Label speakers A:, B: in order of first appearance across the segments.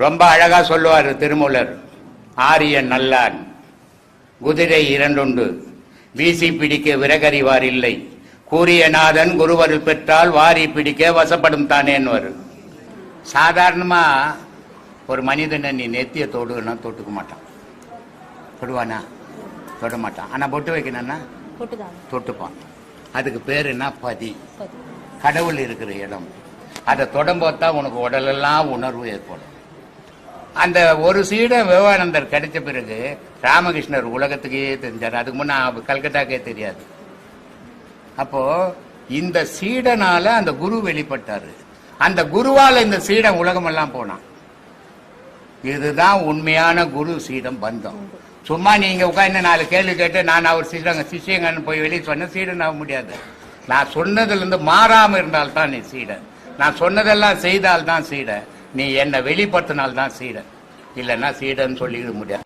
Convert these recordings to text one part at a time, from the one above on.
A: ரொம்ப அழகா சொல்லுவார் திருமூலர். ஆரியன் நல்லான், குதிரை இரண்டுண்டு, வீசி பிடிக்க விறகறிவார் இல்லை, கூறிய நாதன் குருவருள் பெற்றால் வாரி பிடிக்க வசப்படும் தானேன்னு. சாதாரணமா ஒரு மனிதனை நீ நெத்திய தொடுன்னா தொட்டுக்க மாட்டான், தொடுவானா? தொட மாட்டான். ஆனா பொட்டு வைக்கணும்னா தொட்டுப்பான். அதுக்கு பேரு என்ன? பதி. கடவுள் இருக்கிற இடம். அதை தொடம்போத்தான் உனக்கு உடலெல்லாம் உணர்வு ஏற்படும். அந்த ஒரு சீடன் விவேகானந்தர் கிடைச்ச பிறகு ராமகிருஷ்ணர் உலகத்துக்கே தெரிஞ்சார். அதுக்கு முன்ன கல்கட்டாக்கே தெரியாது. அப்போ இந்த சீடனால அந்த குரு வெளிப்பட்டாரு. அந்த குருவால இந்த சீடன் உலகமெல்லாம் போனான். இதுதான் உண்மையான குரு சீடம் பந்தம். சும்மா நீங்க உட்காந்து 4 கேள்வி கேட்டு நான் அவர் சிஷியங்கன்னு போய் வெளியே சொன்ன சீடன் ஆக முடியாது. நான் சொன்னதுல இருந்து மாறாம இருந்தால்தான் நீ சீடன். நான் சொன்னதெல்லாம் செய்தால்தான் சீடன். நீ என்னை வெளிப்படுத்தினால்தான் சீடன். இல்லைன்னா சீடன் சொல்லிட முடியாது.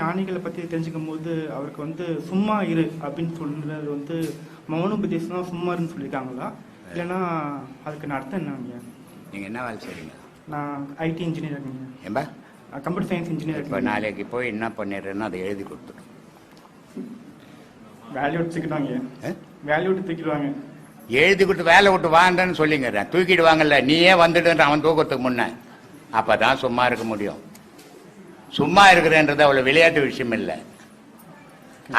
B: ஞானிகளை பற்றி தெரிஞ்சுக்கும் போது அவருக்கு சும்மா இரு அப்படின்னு சொல்றது மௌனோபதேசம் சும்மா இருன்னு சொல்லியிருக்காங்களா, இல்லைன்னா அதுக்கு அர்த்தம் என்னங்க?
A: நீங்க என்ன வேலை செய்றீங்க?
B: நான் ஐடி இன்ஜினியர் இருக்கேங்க.
A: ஏம்பா?
B: Computer science engineer.
A: இப்போ நாளைக்கு போய் என்ன பண்ணிடுறேன்னு அதை எழுதி கொடுத்துடும்.
B: வேலையை விட்டு தூக்கிடுவாங்க. வேலையை விட்டு தூக்கிடுவாங்க.
A: எழுதி கொடுத்து வேலை விட்டு வாங்கன்னு சொல்லிங்கிறேன். தூக்கிடுவாங்கல்ல, நீயே வந்துட்டு அவன் தூக்கத்துக்கு முன்ன. அப்பதான் சும்மா இருக்க முடியும். சும்மா இருக்கிறேன்றது அவ்வளவு விளையாட்டு விஷயம் இல்லை.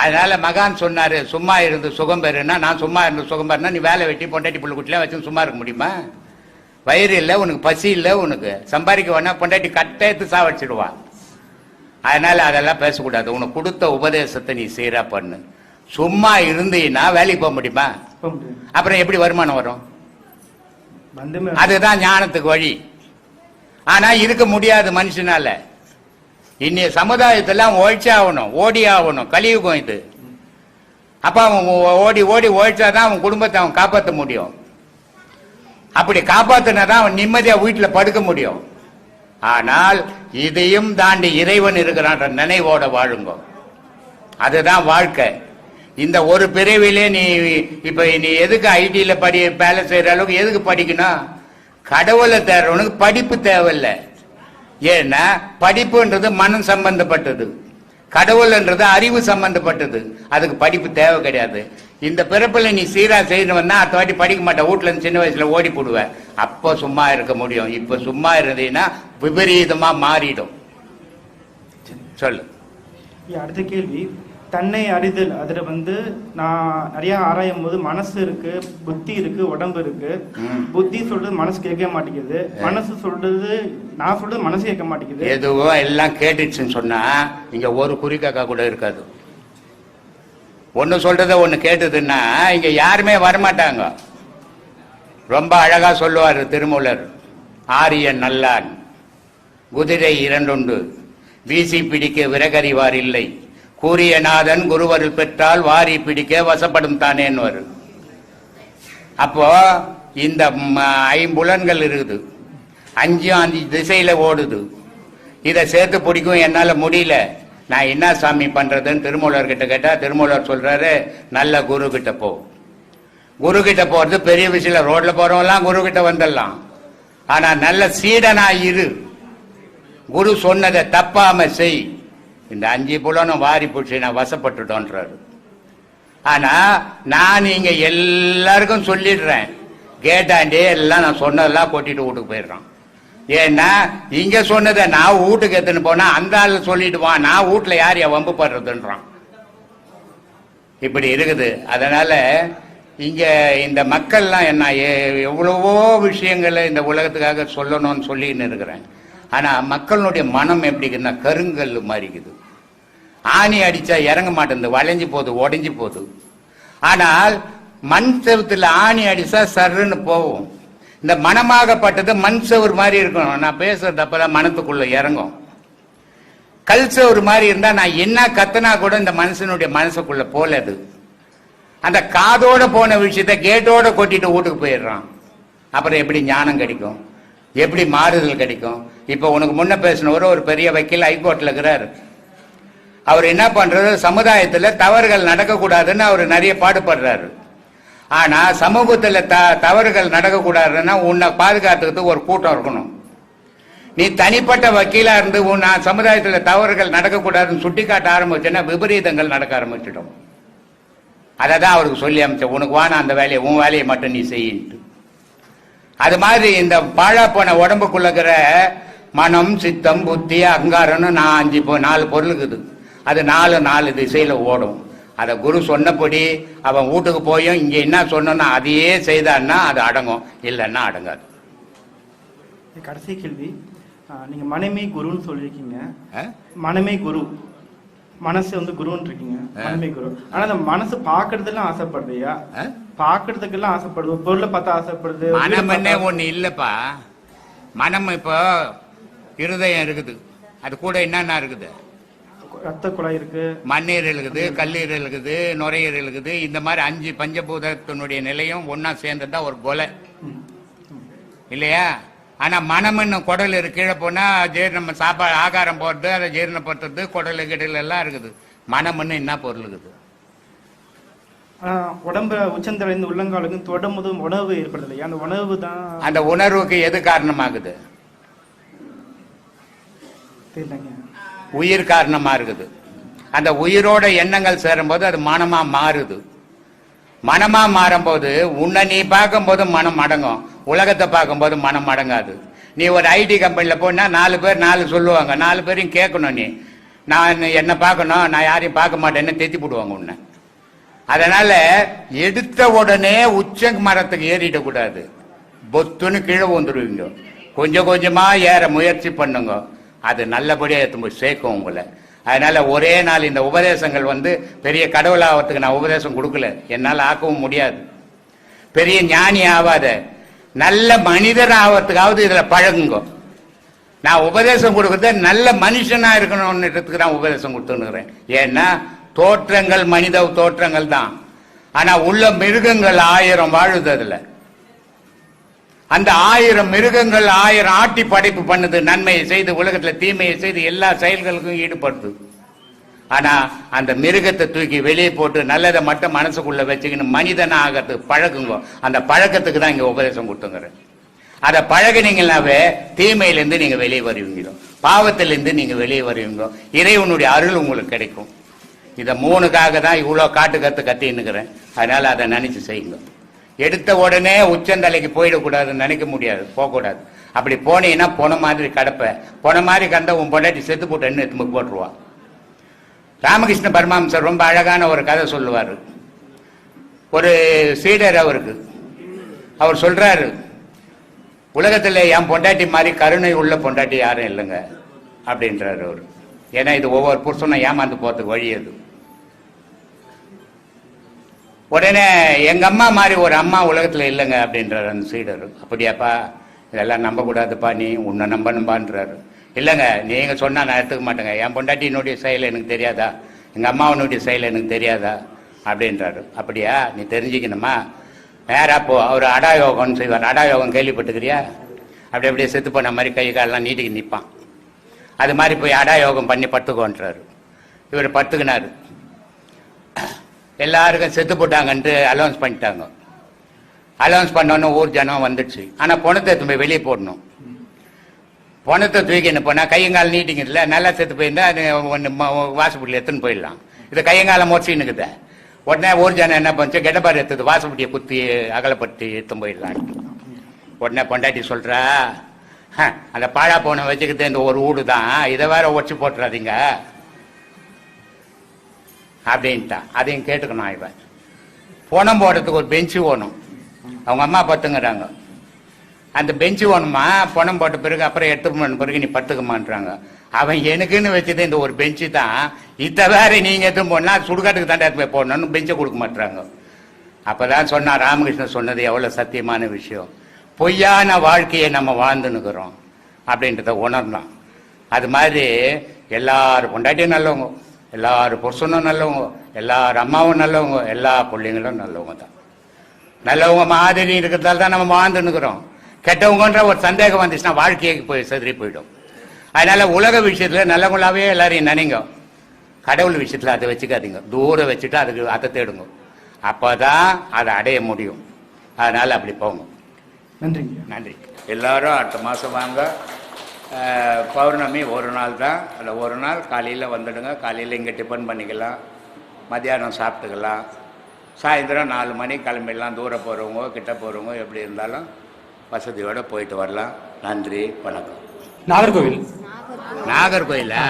A: அதனால மகான் சொன்னாரு, சும்மா இருந்து சுகம் பெறுனா. நான் சும்மா இருந்து சுகம் பெறுனா நீ வேலை வெட்டி பொண்டாட்டி புள்ள குட்டிலாம் வச்சு சும்மா இருக்க முடியுமா? வயிறு இல்லை உனக்கு, பசி இல்லை உனக்கு, சம்பாதிக்க வேணா பொண்டாட்டி கட்டயத்து சாவடிச்சிடுவா. அதனால அதெல்லாம் பேசக்கூடாது. உனக்கு கொடுத்த உபதேசத்தை நீ சீரா பண்ணு. சும்மா இருந்தீன்னா வேலைக்கு போக முடியுமா? அப்புறம் எப்படி வருமானம் வரும்? அதுதான் ஞானத்துக்கு வழி. ஆனா இருக்க முடியாது மனுஷனால. இன்னைய சமுதாயத்தெல்லாம் ஒழிச்சே ஆகணும், ஓடி ஆகணும். கலியுகம் இது. அப்ப அவன் ஓடி ஓடி ஒழிச்சாதான் அவன் குடும்பத்தை அவன் காப்பாற்ற முடியும். அப்படி காப்பாத்தினாதான் அவன் நிம்மதியா வீட்டுல படுக்க முடியும். ஆனால் இதையும் தாண்டி இறைவன் இருக்கிறான்ற நினைவோட வாழுங்க. அதுதான் வாழ்க்கை. இந்த ஒரு பிரிவிலே நீ இப்ப நீ எதுக்கு ஐடியில வேலை செய்யற அளவுக்கு எதுக்கு படிக்கணும்? கடவுளை தேடுறவனுக்கு படிப்பு தேவையில்லை. ஏன்னா படிப்புன்றது மனம் சம்பந்தப்பட்டது, கடவுள்ன்றது அறிவு சம்பந்தப்பட்டது. அதுக்கு படிப்பு தேவை கிடையாது. இந்த பிறப்புல நீ சீரா செய்யணும்னா அடுத்த வாட்டி படிக்க மாட்டேன், வீட்டுல இருந்து சின்ன வயசுல ஓடி போடுவேன். அப்போ சும்மா இருக்க முடியும். இப்ப சும்மா இருந்தீங்கன்னா விபரீதமா மாறிடும். சொல்லு.
B: அடுத்த கேள்வி, தன்னை அறிதல். அதுல நான் நிறைய ஆராயும் போது மனசு இருக்கு, புத்தி இருக்கு, உடம்பு இருக்கு. புத்தி சொல்றது மனசு கேட்க மாட்டேங்குது, மனசு சொல்றது நான் சொல்றது மனசு கேட்க மாட்டேங்குது.
A: எதுவோ எல்லாம் கேட்டுச்சுன்னு சொன்னா இங்க ஒரு குறிக்காக்கா கூட இருக்காது. ஒன்னு சொல்றத ஒண்ணு கேட்டதுன்னா இங்க யாருமே வரமாட்டாங்க. ரொம்ப அழகா சொல்லுவாரு திருமூலர். ஆரியன் நல்லான், குதிரை இரண்டுண்டு, வீசி பிடிக்க விறகறிவார் இல்லை, கூறிய நாதன் குருவருள் பெற்றால் வாரி பிடிக்க வசப்படும் தானேன்னு. அப்போ இந்த 5 புலன்கள் இருக்குது, 5 திசையில ஓடுது. இதை சேர்த்து பிடிக்கும் என்னால முடியல, நான் என்ன சாமி பண்றதுன்னு திருமூலர் கிட்ட கேட்டா திருமூலர் சொல்றாரு, நல்ல குரு கிட்ட போ. குரு கிட்ட போறது பெரிய விஷயம். ரோட்ல போறவங்கலாம் குரு கிட்ட வந்துடலாம். ஆனா நல்ல சீடனா இரு, குரு சொன்னதை தப்பாம செய். இந்த 5 புலனும் வாரி பிடிச்சி நான் வசப்பட்டுட்டோன்றாரு. ஆனா நான் இங்க எல்லாருக்கும் சொல்லிடுறேன், கேட்டாண்டே எல்லாம் நான் சொன்னதெல்லாம் கொட்டிட்டு வீட்டுக்கு போயிடுறான். ஏன்னா இங்க சொன்னதை நான் வீட்டுக்கு எடுத்துன்னு போனா அந்த ஆள் சொல்லிடுவான், நான் வீட்டுல யார் வம்பு படுறதுன்றான். இப்படி இருக்குது. அதனால இங்க இந்த மக்கள்லாம் என்ன எவ்வளவோ விஷயங்களை இந்த உலகத்துக்காக சொல்லணும்னு சொல்லின்னு இருக்கிறேன். ஆனா மக்களுடைய மனம் எப்படின்னா கருங்கல் மாறிக்குது. ஆணி அடிச்சா இறங்க மாட்டேங்குது, வளைஞ்சு போகுது, உடைஞ்சு போகுது. ஆனால் மண் செவத்துல ஆணி அடிச்சா சருன்னு போகும். இந்த மனமாகப்பட்டது மண் செவர் மாதிரி இருக்கணும். நான் பேசுறது அப்பதான் மனத்துக்குள்ள இறங்கும். கல்ச்சர் ஒரு மாதிரி இருந்தா நான் என்ன கத்தனா கூட இந்த மனுஷனுடைய மனசுக்குள்ள போல அது. அந்த காதோட போன விஷயத்த கேட்டோட கொட்டிட்டு வீட்டுக்கு போயிடுறான். அப்புறம் எப்படி ஞானம் கிடைக்கும், எப்படி மாறுதல் கிடைக்கும்? இப்ப உனக்கு முன்ன பேசினவர் ஒரு பெரிய வக்கீல் ஹைகோர்ட்ல இருக்கிறாரு. அவர் என்ன பண்றது, சமுதாயத்துல தவறுகள் நடக்கக்கூடாதுன்னு அவர் நிறைய பாடுபடுறாரு. ஆனா சமூகத்துல தவறுகள் நடக்கக்கூடாதுன்னா உன்னை பாதுகாத்துக்கிறதுக்கு ஒரு கூட்டம் இருக்கணும். நீ தனிப்பட்ட வக்கீலா இருந்து நான் சமுதாயத்துல தவறுகள் நடக்கக்கூடாதுன்னு சுட்டி காட்ட ஆரம்பிச்சேன்னா விபரீதங்கள் நடக்க ஆரம்பிச்சிடும். அதை தான் அவருக்கு சொல்லி அமைச்சேன், உனக்கு வான அந்த வேலையை, உன் வேலையை மட்டும் நீ செய்யிட்டு. அது மாதிரி இந்த பாழா போன உடம்புக்குள்ளக்கிற மனம், சித்தம், புத்தி, அகங்காரம்னு 4 பொருள் இருக்குது. அது 4 திசையில ஓடும். அதை குரு சொன்னபடி அவன் வீட்டுக்கு போயும் இங்க என்ன சொன்னா அதையே செய்தான்னா அது அடங்கும், இல்லைன்னா அடங்காது.
B: கடைசி கேள்வி, நீங்க மனமே குருன்னு சொல்லியிருக்கீங்க. மனமே குரு, மனசு வந்து குருன்னு இருக்கீங்க, மனமே குரு. ஆனா அந்த மனசு பாக்குறதுலாம் ஆசைப்படுறியா? பாக்குறதுக்கெல்லாம் ஆசைப்படுது, பொருளை பார்த்தா ஆசைப்படுது.
A: மனம் என்ன ஒண்ணு இல்லப்பா. மனம் இப்போ இருதயம் இருக்குது, அது கூட என்னென்ன இருக்குது,
B: ரத்த குழாய் இருக்கு,
A: மண்ணீரல் இருக்குது, கல்லீரல் இருக்குது, நுரையீரல் இருக்குது. இந்த மாதிரி 5 பஞ்சபூதத்தினுடைய நிலையும் ஒன்னா சேர்ந்ததுதான் ஒரு கொலை இல்லையா? ஆனா மனம்னு குடல் கீழே போனா நம்ம சாப்பாடு ஆகாரம் போடுறது, அதை ஜீரணப்படுத்துறது, குடல் கிடல் எல்லாம் இருக்குது. மனம்னு என்ன பொருள் இருக்குது?
B: உடம்பு உச்சந்தலைந்து உள்ளங்காலுக்கு தொடர்ந்து உணவு ஏற்படுது இல்லையா? அந்த உணவு தான், அந்த
A: உணர்வுக்கு எது காரணமாகுது? உயிர் காரணமா இருக்குது. அந்த உயிரோட எண்ணங்கள் சேரும்போது அது மனமா மாறுது. மனமா மாறும்போது உன்னை நீ பார்க்கும்போது மனம் அடங்கும், உலகத்தை பார்க்கும்போது மனம் அடங்காது. நீ ஒரு ஐடி கம்பெனில போனா 4 பேர் 4 சொல்லுவாங்க, 4 பேரையும் கேட்கணும். நீ நான் என்ன பார்க்கணும், நான் யாரையும் பார்க்க மாட்டேன்னு தெத்தி போடுவாங்க உன்னை. அதனால எடுத்த உடனே உச்ச மரத்துக்கு ஏறிடக்கூடாது, பொத்துன்னு கீழே வந்துடுவீங்க. கொஞ்சம் கொஞ்சமா ஏற முயற்சி பண்ணுங்க, அது நல்லபடியா எடுத்து போய் சேர்க்கும் உங்களை. அதனால ஒரே நாள் இந்த உபதேசங்கள் பெரிய கடவுள் ஆகிறதுக்கு நான் உபதேசம் கொடுக்கல, என்னால் ஆக்கவும் முடியாது. பெரிய ஞானி ஆகாத, நல்ல மனிதர் ஆகிறதுக்காவது இதுல பழகுங்க. நான் உபதேசம் கொடுக்கறத நல்ல மனுஷனா இருக்கணும்ன்றதுக்கு நான் உபதேசம் கொடுத்துருக்கிறேன். ஏன்னா தோற்றங்கள் மனித தோற்றங்கள் தான், ஆனா உள்ள மிருகங்கள் 1000 வாழுது. அதுல அந்த 1000 மிருகங்கள் 1000 ஆட்டி படைப்பு பண்ணுது, நன்மையை செய்து உலகத்துல தீமையை செய்து எல்லா செயல்களுக்கும் ஈடுபடுது. ஆனா அந்த மிருகத்தை தூக்கி வெளியே போட்டு நல்லதை மட்டும் மனசுக்குள்ள வச்சுக்கணும், மனிதனா ஆகிறதுக்கு பழகுங்க. அந்த பழக்கத்துக்கு தான் இங்க உபதேசம் கொடுத்துங்கிறேன். அதை பழகினீங்கன்னாவே தீமையிலிருந்து நீங்க வெளியே வருவீங்க, பாவத்திலிருந்து நீங்க வெளியே வருவீங்க, இறைவனுடைய அருள் உங்களுக்கு கிடைக்கும். இதை 3க்காக தான் இவ்வளவு காட்டு கத்தின்னுக்கிறேன். அதனால அதை நினைச்சு செய்யுங்க. எடுத்த உடனே உச்சந்தலைக்கு போயிடக்கூடாதுன்னு நினைக்க முடியாது, போகக்கூடாது. அப்படி போனீங்கன்னா பொன மாதிரி கடப்ப, பொன மாதிரி கண்ட உன் பொண்டாட்டி செத்து போட்டு என்ன எடுத்து போட்டுருவா. ராமகிருஷ்ண பரமஹம்சர் ரொம்ப அழகான ஒரு கதை சொல்லுவார். ஒரு சீடர் அவருக்கு, அவர் சொல்றாரு, உலகத்துல என் பொண்டாட்டி மாதிரி கருணை உள்ள பொண்டாட்டி யாரும் இல்லைங்க அப்படின்றாரு அவர். ஏன்னா இது ஒவ்வொரு புருஷனும் ஏமாந்து போறதுக்கு வழி அது. உடனே எங்க அம்மா மாதிரி ஒரு அம்மா உலகத்துல இல்லைங்க அப்படின்றாரு அந்த சீடர். அப்படியாப்பா, இதெல்லாம் நம்ப கூடாதுப்பா, நீ உன்னை நம்பணும்பான்றாரு. இல்லைங்க, நீங்க சொன்னா நான் எடுத்துக்க மாட்டேங்க, என் பொண்டாட்டியினுடைய செயல் எனக்கு தெரியாதா, எங்க அம்மாவனுடைய செயல் எனக்கு தெரியாதா அப்படின்றாரு. அப்படியா, நீ தெரிஞ்சுக்கணுமா, நேரா போ. அவர் அடாயோகம்னு செய்வார். அடாயோகம் கேள்விப்பட்டுக்கிறியா? அப்படியே செத்து போன மாதிரி கை காலெல்லாம் நீட்டிக்கு நிற்பான். அது மாதிரி போய் அடாயோகம் பண்ணி படுத்துக்கோன்றாரு. இவர் படுத்துக்கினாரு. எல்லாருக்கும் செத்து போட்டாங்கன்ட்டு அலௌன்ஸ் பண்ணிட்டாங்க. அலௌன்ஸ் பண்ணோன்னு ஊர் ஜனம் வந்துடுச்சு. ஆனா பணத்தை போய் வெளியே போடணும். பணத்தை தூக்கின்னு போனா கையங்கால் நீட்டிங்கல, நல்லா செத்து போயிருந்தா அது வாசப்பட்டியில் எடுத்துன்னு போயிடலாம். இது கையங்காலம் மோச்சின்னுக்குத. உடனே ஊர் ஜனம் என்ன பண்ணுச்சு, கெட்டப்பாரு எடுத்தது வாசப்பட்டியை குத்தி அகலப்பட்டு எடுத்து போயிடலாம். உடனே பொண்டாட்டி சொல்றா, அந்த பாழா போன வச்சுக்கிட்டு இந்த ஒரு வீடு தான், இதை வேற ஒச்சு போட்டுறாதீங்க அப்படின்ட்டான். அதையும் கேட்டுக்கணும். இவன் பணம் போடுறதுக்கு ஒரு பெஞ்சு வேணும். அவங்க அம்மா பத்துங்கிறாங்க. அந்த பெஞ்சு வேணுமா, பணம் போட்ட பிறகு அப்புறம் எடுத்து பண்ண பிறகு நீ பத்துக்குமான்றாங்க. அவன் எனக்குன்னு வச்சது இந்த ஒரு பெஞ்சு தான், இதை வேற நீங்க எதுவும் போனா சுடுகாட்டுக்கு தாண்டா போய் போடணும்னு பெஞ்சை கொடுக்க மாட்டாங்க. அப்பதான் சொன்னா ராமகிருஷ்ணன் சொன்னது எவ்வளவு சத்தியமான விஷயம். பொய்யான வாழ்க்கையை நம்ம வாழ்ந்துன்னுக்கிறோம் அப்படின்றத உணர்ந்தோம். அது மாதிரி எல்லார் பொண்டாட்டியும் நல்லவங்க, எல்லார் புருஷனும் நல்லவங்க, எல்லார் அம்மாவும் நல்லவங்க, எல்லா பிள்ளைங்களும் நல்லவங்க தான். நல்லவங்க மாதிரி இருக்கிறதால தான் நம்ம வாழ்ந்துன்னுக்குறோம். கெட்டவங்கன்ற ஒரு சந்தேகம் வந்துச்சுன்னா வாழ்க்கையை போய் செதறி போயிடும். அதனால உலக விஷயத்துல நல்லவங்களாவே எல்லாரையும் நினைங்க, கடவுள் விஷயத்துல அதை வச்சுக்காதீங்க. தூரம் வச்சுட்டு அதுக்கு அதை தேடுங்க, அப்போதான் அதை அடைய முடியும். அதனால அப்படி போங்க.
B: நன்றி.
A: நன்றி. எல்லாரும் அடுத்த மாதம் வாங்க. பௌர்ணமி ஒரு நாள் தான். அதில் ஒரு நாள் காலையில் வந்துடுங்க. காலையில் இங்கே டிஃபன் பண்ணிக்கலாம், மத்தியானம் சாப்பிட்டுக்கலாம், சாயந்தரம் 4 மணிக்கு கிளம்பிடலாம். தூரம் போகிறவங்க கிட்ட போகிறவங்க எப்படி இருந்தாலும் வசதியோடு போயிட்டு வரலாம். நன்றி, வணக்கம்.
C: நாகர்கோவில்.
A: நாகர்கோவிலா?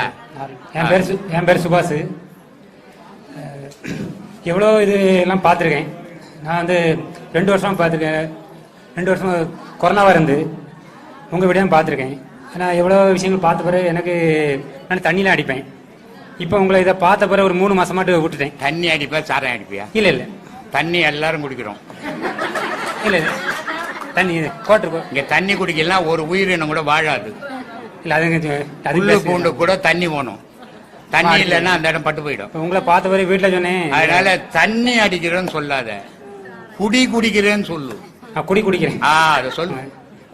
C: என் பேர் சுபாஷ். எவ்வளோ இது எல்லாம் பார்த்துருக்கேன். நான் வந்து 2 வருஷம் பார்த்துருக்கேன். 2 வருஷம் கொரோனாவாக இருந்து உங்கள் வீடியோ பார்த்துருக்கேன். நான் எவ்வளோ விஷயங்கள் பார்த்த பிறகு எனக்கு நான் தண்ணியில் அடிப்பேன். இப்போ உங்களை இதை பார்த்த பிறகு ஒரு 3 மாதமாட்டு விட்டுட்டேன்.
A: தண்ணி அடிப்பா, சாரம் அடிப்பியா?
C: இல்லை இல்லை,
A: தண்ணி எல்லாரும் குடிக்கிறோம்.
C: இல்லை இல்லை, தண்ணி கோட்டர்
A: இங்கே தண்ணி குடிக்கலாம் ஒரு உயிரினம் கூட வாழாது.
C: இல்லை,
A: அது பூண்டு கூட தண்ணி போகணும். தண்ணி இல்லைன்னா அந்த இடம் பட்டு போயிடும்.
C: உங்களை பார்த்த பிறகு வீட்டில் சொன்னேன்.
A: அதனால தண்ணி அடிக்கிறேன்னு சொல்லாத, குடிக்கிறேன்னு சொல்லு.
C: நான் குடிக்கிறேன்.
A: அதை சொல்லு.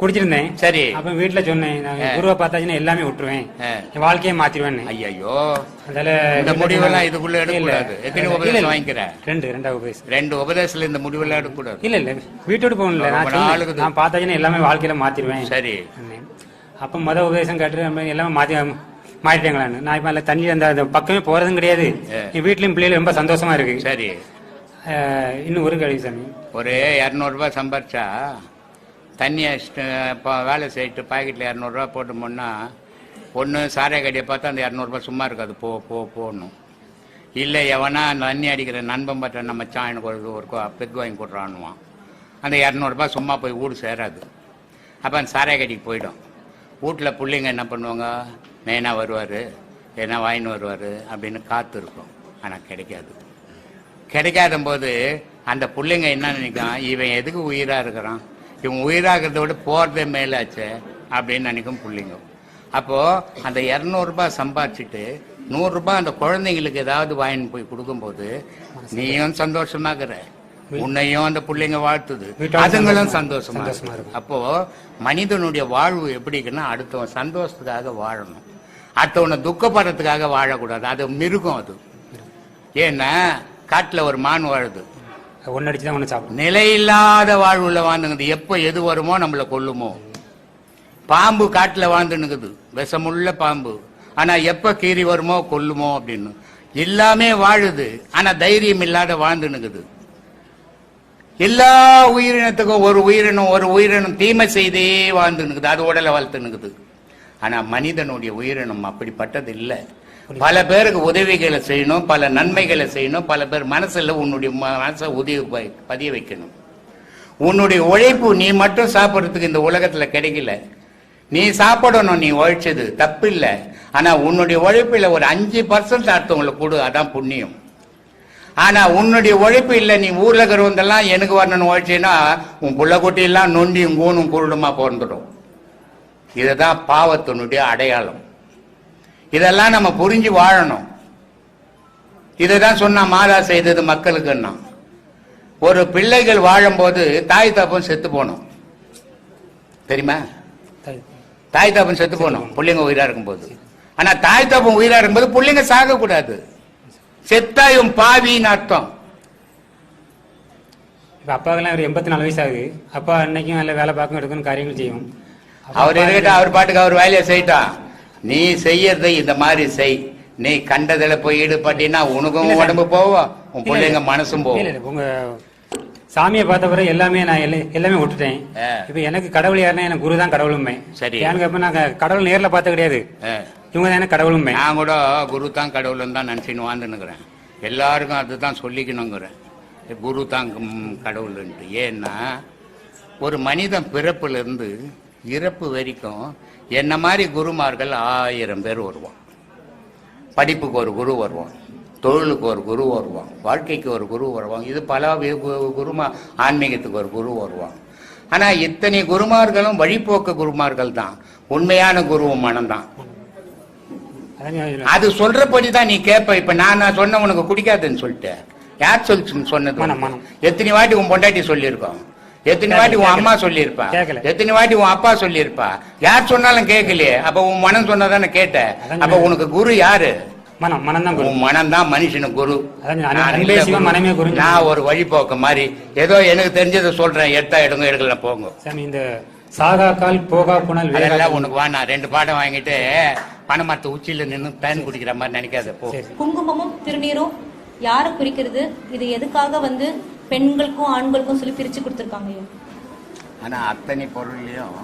C: குடிச்சிருந்தேன்.
A: சரி.
C: அப்ப வீட்டுல சொன்னேன், நான் குருவை பார்த்தாச்சுன்னா எல்லாமே விட்டுருவேன், என் வாழ்க்கையை மாத்திருவேன்.
A: ஐயோ,
C: அதனால
A: இந்த முடிவெல்லாம் இதுக்குள்ள எடுக்கக்கூடாது. எத்தனை உபதேசம் வாங்கிக்கிறேன்?
C: 2 உபதேசம்.
A: 2 உபதேசத்துல இந்த முடிவெல்லாம் எடுக்கக்கூடாது.
C: இல்ல இல்ல, வீட்டோடு போகணும்ல. நான் பார்த்தாச்சுன்னா எல்லாமே வாழ்க்கையில மாத்திருவேன்.
A: சரி.
C: அப்ப உபதேசம் கேட்டு எல்லாமே மாற்றிட்டாங்களான்னு. நான் இப்ப தண்ணி அந்த பக்கமே போறதும் கிடையாது. என் வீட்லயும் பிள்ளைகள் ரொம்ப சந்தோஷமா இருக்கு.
A: சரி.
C: இன்னும் ஒரு கேள்வி சாமி.
A: ஒரு 200 ரூபாய் சம்பாரிச்சா தண்ணி அடிச்சுட்டு வேலை செய்யிட்டு பாக்கெட்டில் 200 ரூபா போட்டோம்னா ஒன்று சாரை கடியை பார்த்தா அந்த 200 ரூபாய் சும்மா இருக்காது, போடணும். இல்லை எவனா தண்ணி அடிக்கிற நண்பன் பார்த்தா நம்ம எனக்கு ஒரு பெக் வாங்கி கொடுறான்னுவான். அந்த 200 ரூபாய் சும்மா போய் வீடு சேராது. அப்போ அந்த சாரை கடிக்கு போயிடும். வீட்டில் பிள்ளைங்க என்ன பண்ணுவாங்க, மெயினாக வருவார், ஏன்னா வாங்கின்னு வருவார் அப்படின்னு காத்து இருக்கும். ஆனால் கிடைக்காத போது அந்த பிள்ளைங்க என்ன நினைக்கும், இவன் எதுக்கு உயிராக இருக்கிறான், இவன் உயிராகிறத விட போகிறதே மேலாச்சு அப்படின்னு நினைக்கும் பிள்ளைங்க. அப்போது அந்த 200 ரூபாய் சம்பாதிச்சுட்டு 100 ரூபாய் அந்த குழந்தைங்களுக்கு ஏதாவது வாங்கின்னு போய் கொடுக்கும்போது நீயும் சந்தோஷமாகிற, உன்னையும் அந்த பிள்ளைங்க வாழ்த்துது, அதுங்களும் சந்தோஷமா இருக்கும். அப்போ மனிதனுடைய வாழ்வு எப்படி இருக்குன்னா, அடுத்தவன் சந்தோஷத்துக்காக வாழணும், அடுத்தவனை துக்கப்படுறதுக்காக வாழக்கூடாது. அது மிருகம். அது ஏன்னா காட்டில் ஒரு மான் வாழுது, நிலையில்லாத வாழ்வுல வாழ்ந்துங்குது. எப்ப எது வருமோ நம்மளை கொல்லுமோ. பாம்பு காட்டுல வாழ்ந்துனுக்குது, விஷமுள்ள பாம்பு. ஆனா எப்ப கீறி வருமோ கொல்லுமோ அப்படின்னு எல்லாமே வாழுது. ஆனா தைரியம் இல்லாத வாழ்ந்துனுக்குது. எல்லா உயிரினத்துக்கும் ஒரு உயிரினம் தீமை செய்தே வாழ்ந்துனுக்குது, அது உடலை வளர்த்துனுக்குது. ஆனா மனிதனுடைய உயிரினம் அப்படிப்பட்டது இல்லை. பல பேருக்கு உதவிகளை செய்யணும், பல நன்மைகளை செய்யணும், பல பேர் மனசுல உன்னுடைய மனசை பதிய வைக்கணும். உன்னுடைய உழைப்பு நீ மட்டும் சாப்பிட்றதுக்கு இந்த உலகத்துல கிடைக்கல. நீ சாப்பிடணும், நீ உழைச்சது தப்பு இல்லை. ஆனா உன்னுடைய உழைப்புல ஒரு 5% அடுத்தவங்களுக்கு கொடு, அதான் புண்ணியம். ஆனா உன்னுடைய உழைப்பு இல்லை, நீ ஊர்ல இருக்கிறவந்தெல்லாம் எனக்கு வரணும்னு உழைச்சேன்னா உன் புள்ள குட்டியெல்லாம் நொண்டி கூணும் குருடுமா பிறந்துடும். இதுதான் பாவத்தினுடைய அடையாளம். இதெல்லாம் நம்ம புரிஞ்சு வாழணும். இதைதான் சொன்னா மாதா செய்தது மக்களுக்குன்னா. ஒரு பிள்ளைகள் வாழும்போது தாய் தப்பம் செத்து போனோம் தெரியுமா? தாய் தப்பம் செத்து போனோம் பிள்ளைங்க உயிரா இருக்கும்போது. ஆனா தாய் தப்பம் உயிரா இருக்கும்போது பிள்ளைங்க சாக கூடாது. செத்தாயும் பாவின்னு அர்த்தம்.
C: அப்பாவுக்கெல்லாம் ஒரு 84 வயசு ஆகுது. அப்பா அன்னைக்கும் நல்ல வேலை பார்க்க எடுக்கணும், காரியங்கள் செய்யும்.
A: அவர் இருக்கட்டும், அவர் பாட்டுக்கு அவர் வேலையை செய்யட்டான். நீ செய்யறதை இந்த மாதிரி செய். நீ கண்டதுல போய் ஈடுபட்டினா உனக்கும் உடம்பு போவோம், உன் பிள்ளைங்க மனசும் போவோம்.
C: உங்க சாமியை பார்த்த பிறகு எல்லாமே நான் எல்லாமே விட்டுட்டேன். இப்ப எனக்கு கடவுள் யாருன்னா எனக்கு குரு தான் கடவுளுமே. சரி, எனக்கு நாங்க கடவுள் நேர்ல பார்த்த கிடையாது, இவங்க தான் எனக்கு கடவுளுமே.
A: நான் கூட குரு தான் கடவுள்னு தான் நினைச்சுன்னு வாழ்ந்துன்னுக்குறேன். எல்லாருக்கும் அதுதான் சொல்லிக்கணுங்கிறேன், குரு தான் கடவுள்ன்ட்டு. ஏன்னா ஒரு மனிதன் பிறப்புல இருந்து இறப்பு வரைக்கும் என்ன மாதிரி குருமார்கள் 1000 பேர் வருவான். படிப்புக்கு ஒரு குரு வருவான், தொழிலுக்கு ஒரு குரு வருவான், வாழ்க்கைக்கு ஒரு குரு வருவாங்க. இது பல குருமா, ஆன்மீகத்துக்கு ஒரு குரு வருவான். ஆனா இத்தனை குருமார்களும் வழிபோக்க குருமார்கள் தான். உண்மையான குருவும் மனம்தான்.
C: அதான்
A: அது சொல்றபடி தான் நீ கேட்ப. இப்ப நான் சொன்ன உனக்கு குடிக்காதுன்னு சொல்லிட்டு யார் சொன்னது?
C: மனம், மனம்.
A: எத்தனை வாட்டி உன் பொண்டாட்டி சொல்லியிருக்கோம், எத்தனை வாட்டி உன் அம்மா சொல்லியிருப்பா,
C: கேட்கல.
A: எத்தனை வாட்டி உன் அப்பா சொல்லியிருப்பா. யார் சொன்னாலும் கேட்கலையே. அப்ப உன் மனம் சொன்னதானே கேட்ட. அப்ப உனக்கு குரு யாரு?
C: மனம் தான் குரு.
A: உன் மனம் தான் மனுஷனுக்கு குரு.
C: அன்பே சிவம், மனமே குரு.
A: நான் ஒரு வழிபோக்க மாதிரி ஏதோ எனக்கு தெரிஞ்சதை சொல்றேன். எடுத்தா எடுங்க, எடுக்கல போங்க.
C: சாமி இந்த சாகா கால் போகா புனல்
A: அதெல்லாம் உனக்கு வா. நான் 2 பாடம் வாங்கிட்டு பனைமரத்து உச்சியில நின்று தேன் குடிக்கிற மாதிரி நினைக்காத போ.
D: குங்குமமும் திருநீரும் யாரை குறிக்கிறது? இது எதுக்காக வந்து பெண்களுக்கும் ஆண்களுக்கும் சொல்லி பிரிச்சு கொடுத்துருக்காங்க?
A: ஆனா அத்தனை பொருள்லயும்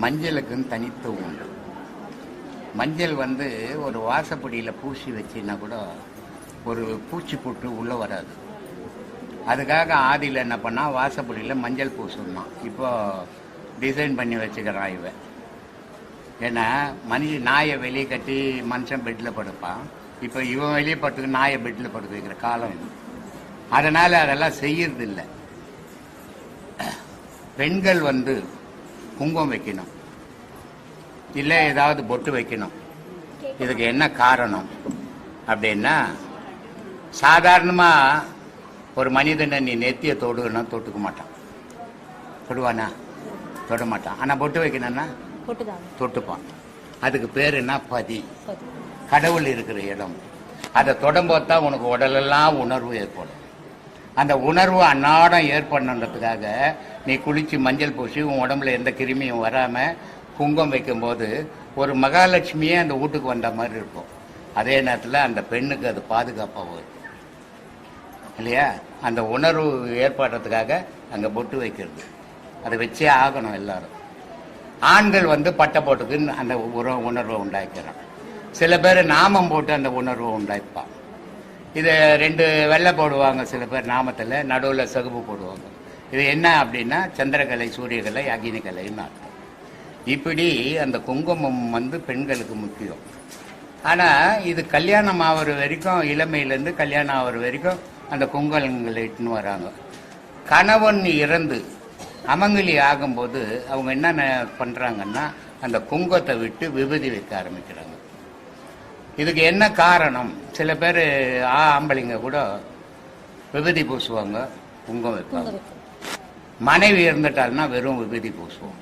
A: மஞ்சளுக்குன்னு தனித்துவம் உண்டு. மஞ்சள் வந்து ஒரு வாசப்படியில பூசி வச்சின்னா கூட ஒரு பூச்சி போட்டு உள்ள வராது. அதுக்காக ஆதியில் என்ன பண்ணா வாசப்படியில மஞ்சள் பூசணும். இப்போ டிசைன் பண்ணி வச்சுக்கிறான் இவன். ஏன்னா நாயை வெளியே கட்டி மனுஷன் பெட்டில் படுப்பான். இப்போ இவன் வெளியே படுத்துக்கு நாயை பெட்டில் படுக்க வைக்கிற காலம் இது. அதனால அதெல்லாம் செய்யறது இல்லை. பெண்கள் வந்து குங்குமம் வைக்கணும், இல்லை ஏதாவது பொட்டு வைக்கணும். இதுக்கு என்ன காரணம் அப்படின்னா, சாதாரணமா ஒரு மனிதனை நீ நெத்திய தொடுன்னா தொட்டுக்க மாட்டான். தொடுவானா? தொட மாட்டான். ஆனா பொட்டு வைக்கணும்னா தொட்டுப்பான். அதுக்கு பேர் என்ன? பதி. கடவுள் இருக்கிற இடம். அதை தொடம்போது தான் உனக்கு உடலெல்லாம் உணர்வு ஏற்படும். அந்த உணர்வு அன்னாடம் ஏற்படணுன்றதுக்காக நீ குளிச்சு மஞ்சள் பூசி உன் உடம்புல எந்த கிருமியும் வராம குங்குமம் வைக்கும்போது ஒரு மகாலட்சுமியே அந்த வீட்டுக்கு வந்த மாதிரி இருக்கும். அதே நேரத்தில் அந்த பெண்ணுக்கு அது பாதுகாப்பாக இருக்கும் இல்லையா? அந்த உணர்வு ஏற்படுறதுக்காக அங்கே பொட்டு வைக்கிறது. அதை வச்சே ஆகணும் எல்லாரும். ஆண்கள் வந்து பட்டை போட்டுக்கு அந்த உணர்வை உண்டாக்கிறான். சில பேர் நாமம் போட்டு அந்த உணர்வை உண்டாய்ப்பான். இதை 2 வெள்ளை போடுவாங்க. சில பேர் நாமத்தில் நடுவில் சகுப்பு போடுவாங்க. இது என்ன அப்படின்னா சந்திரகலை, சூரியகலை, அக்னிகலைன்னு அர்த்தம். இப்படி அந்த குங்குமம் வந்து பெண்களுக்கு முக்கியம். ஆனால் இது கல்யாணம் ஆகிற வரைக்கும், இளமையிலேருந்து கல்யாணம் ஆகிற வரைக்கும் அந்த குங்குமங்களை இட்டுன்னு வராங்க. கணவன் இறந்து அமங்கலி ஆகும்போது அவங்க என்ன பண்ணுறாங்கன்னா அந்த குங்குமத்தை விட்டு விபூதி வைக்க ஆரம்பிக்கிறாங்க. இதுக்கு என்ன காரணம்? சில பேர் ஆம்பளைங்க கூட விபூதி பூசுவாங்க, குங்குமம் வைப்பாங்க. மனைவி இருந்துட்டாள்னா வெறும் விபூதி பூசுவோம்.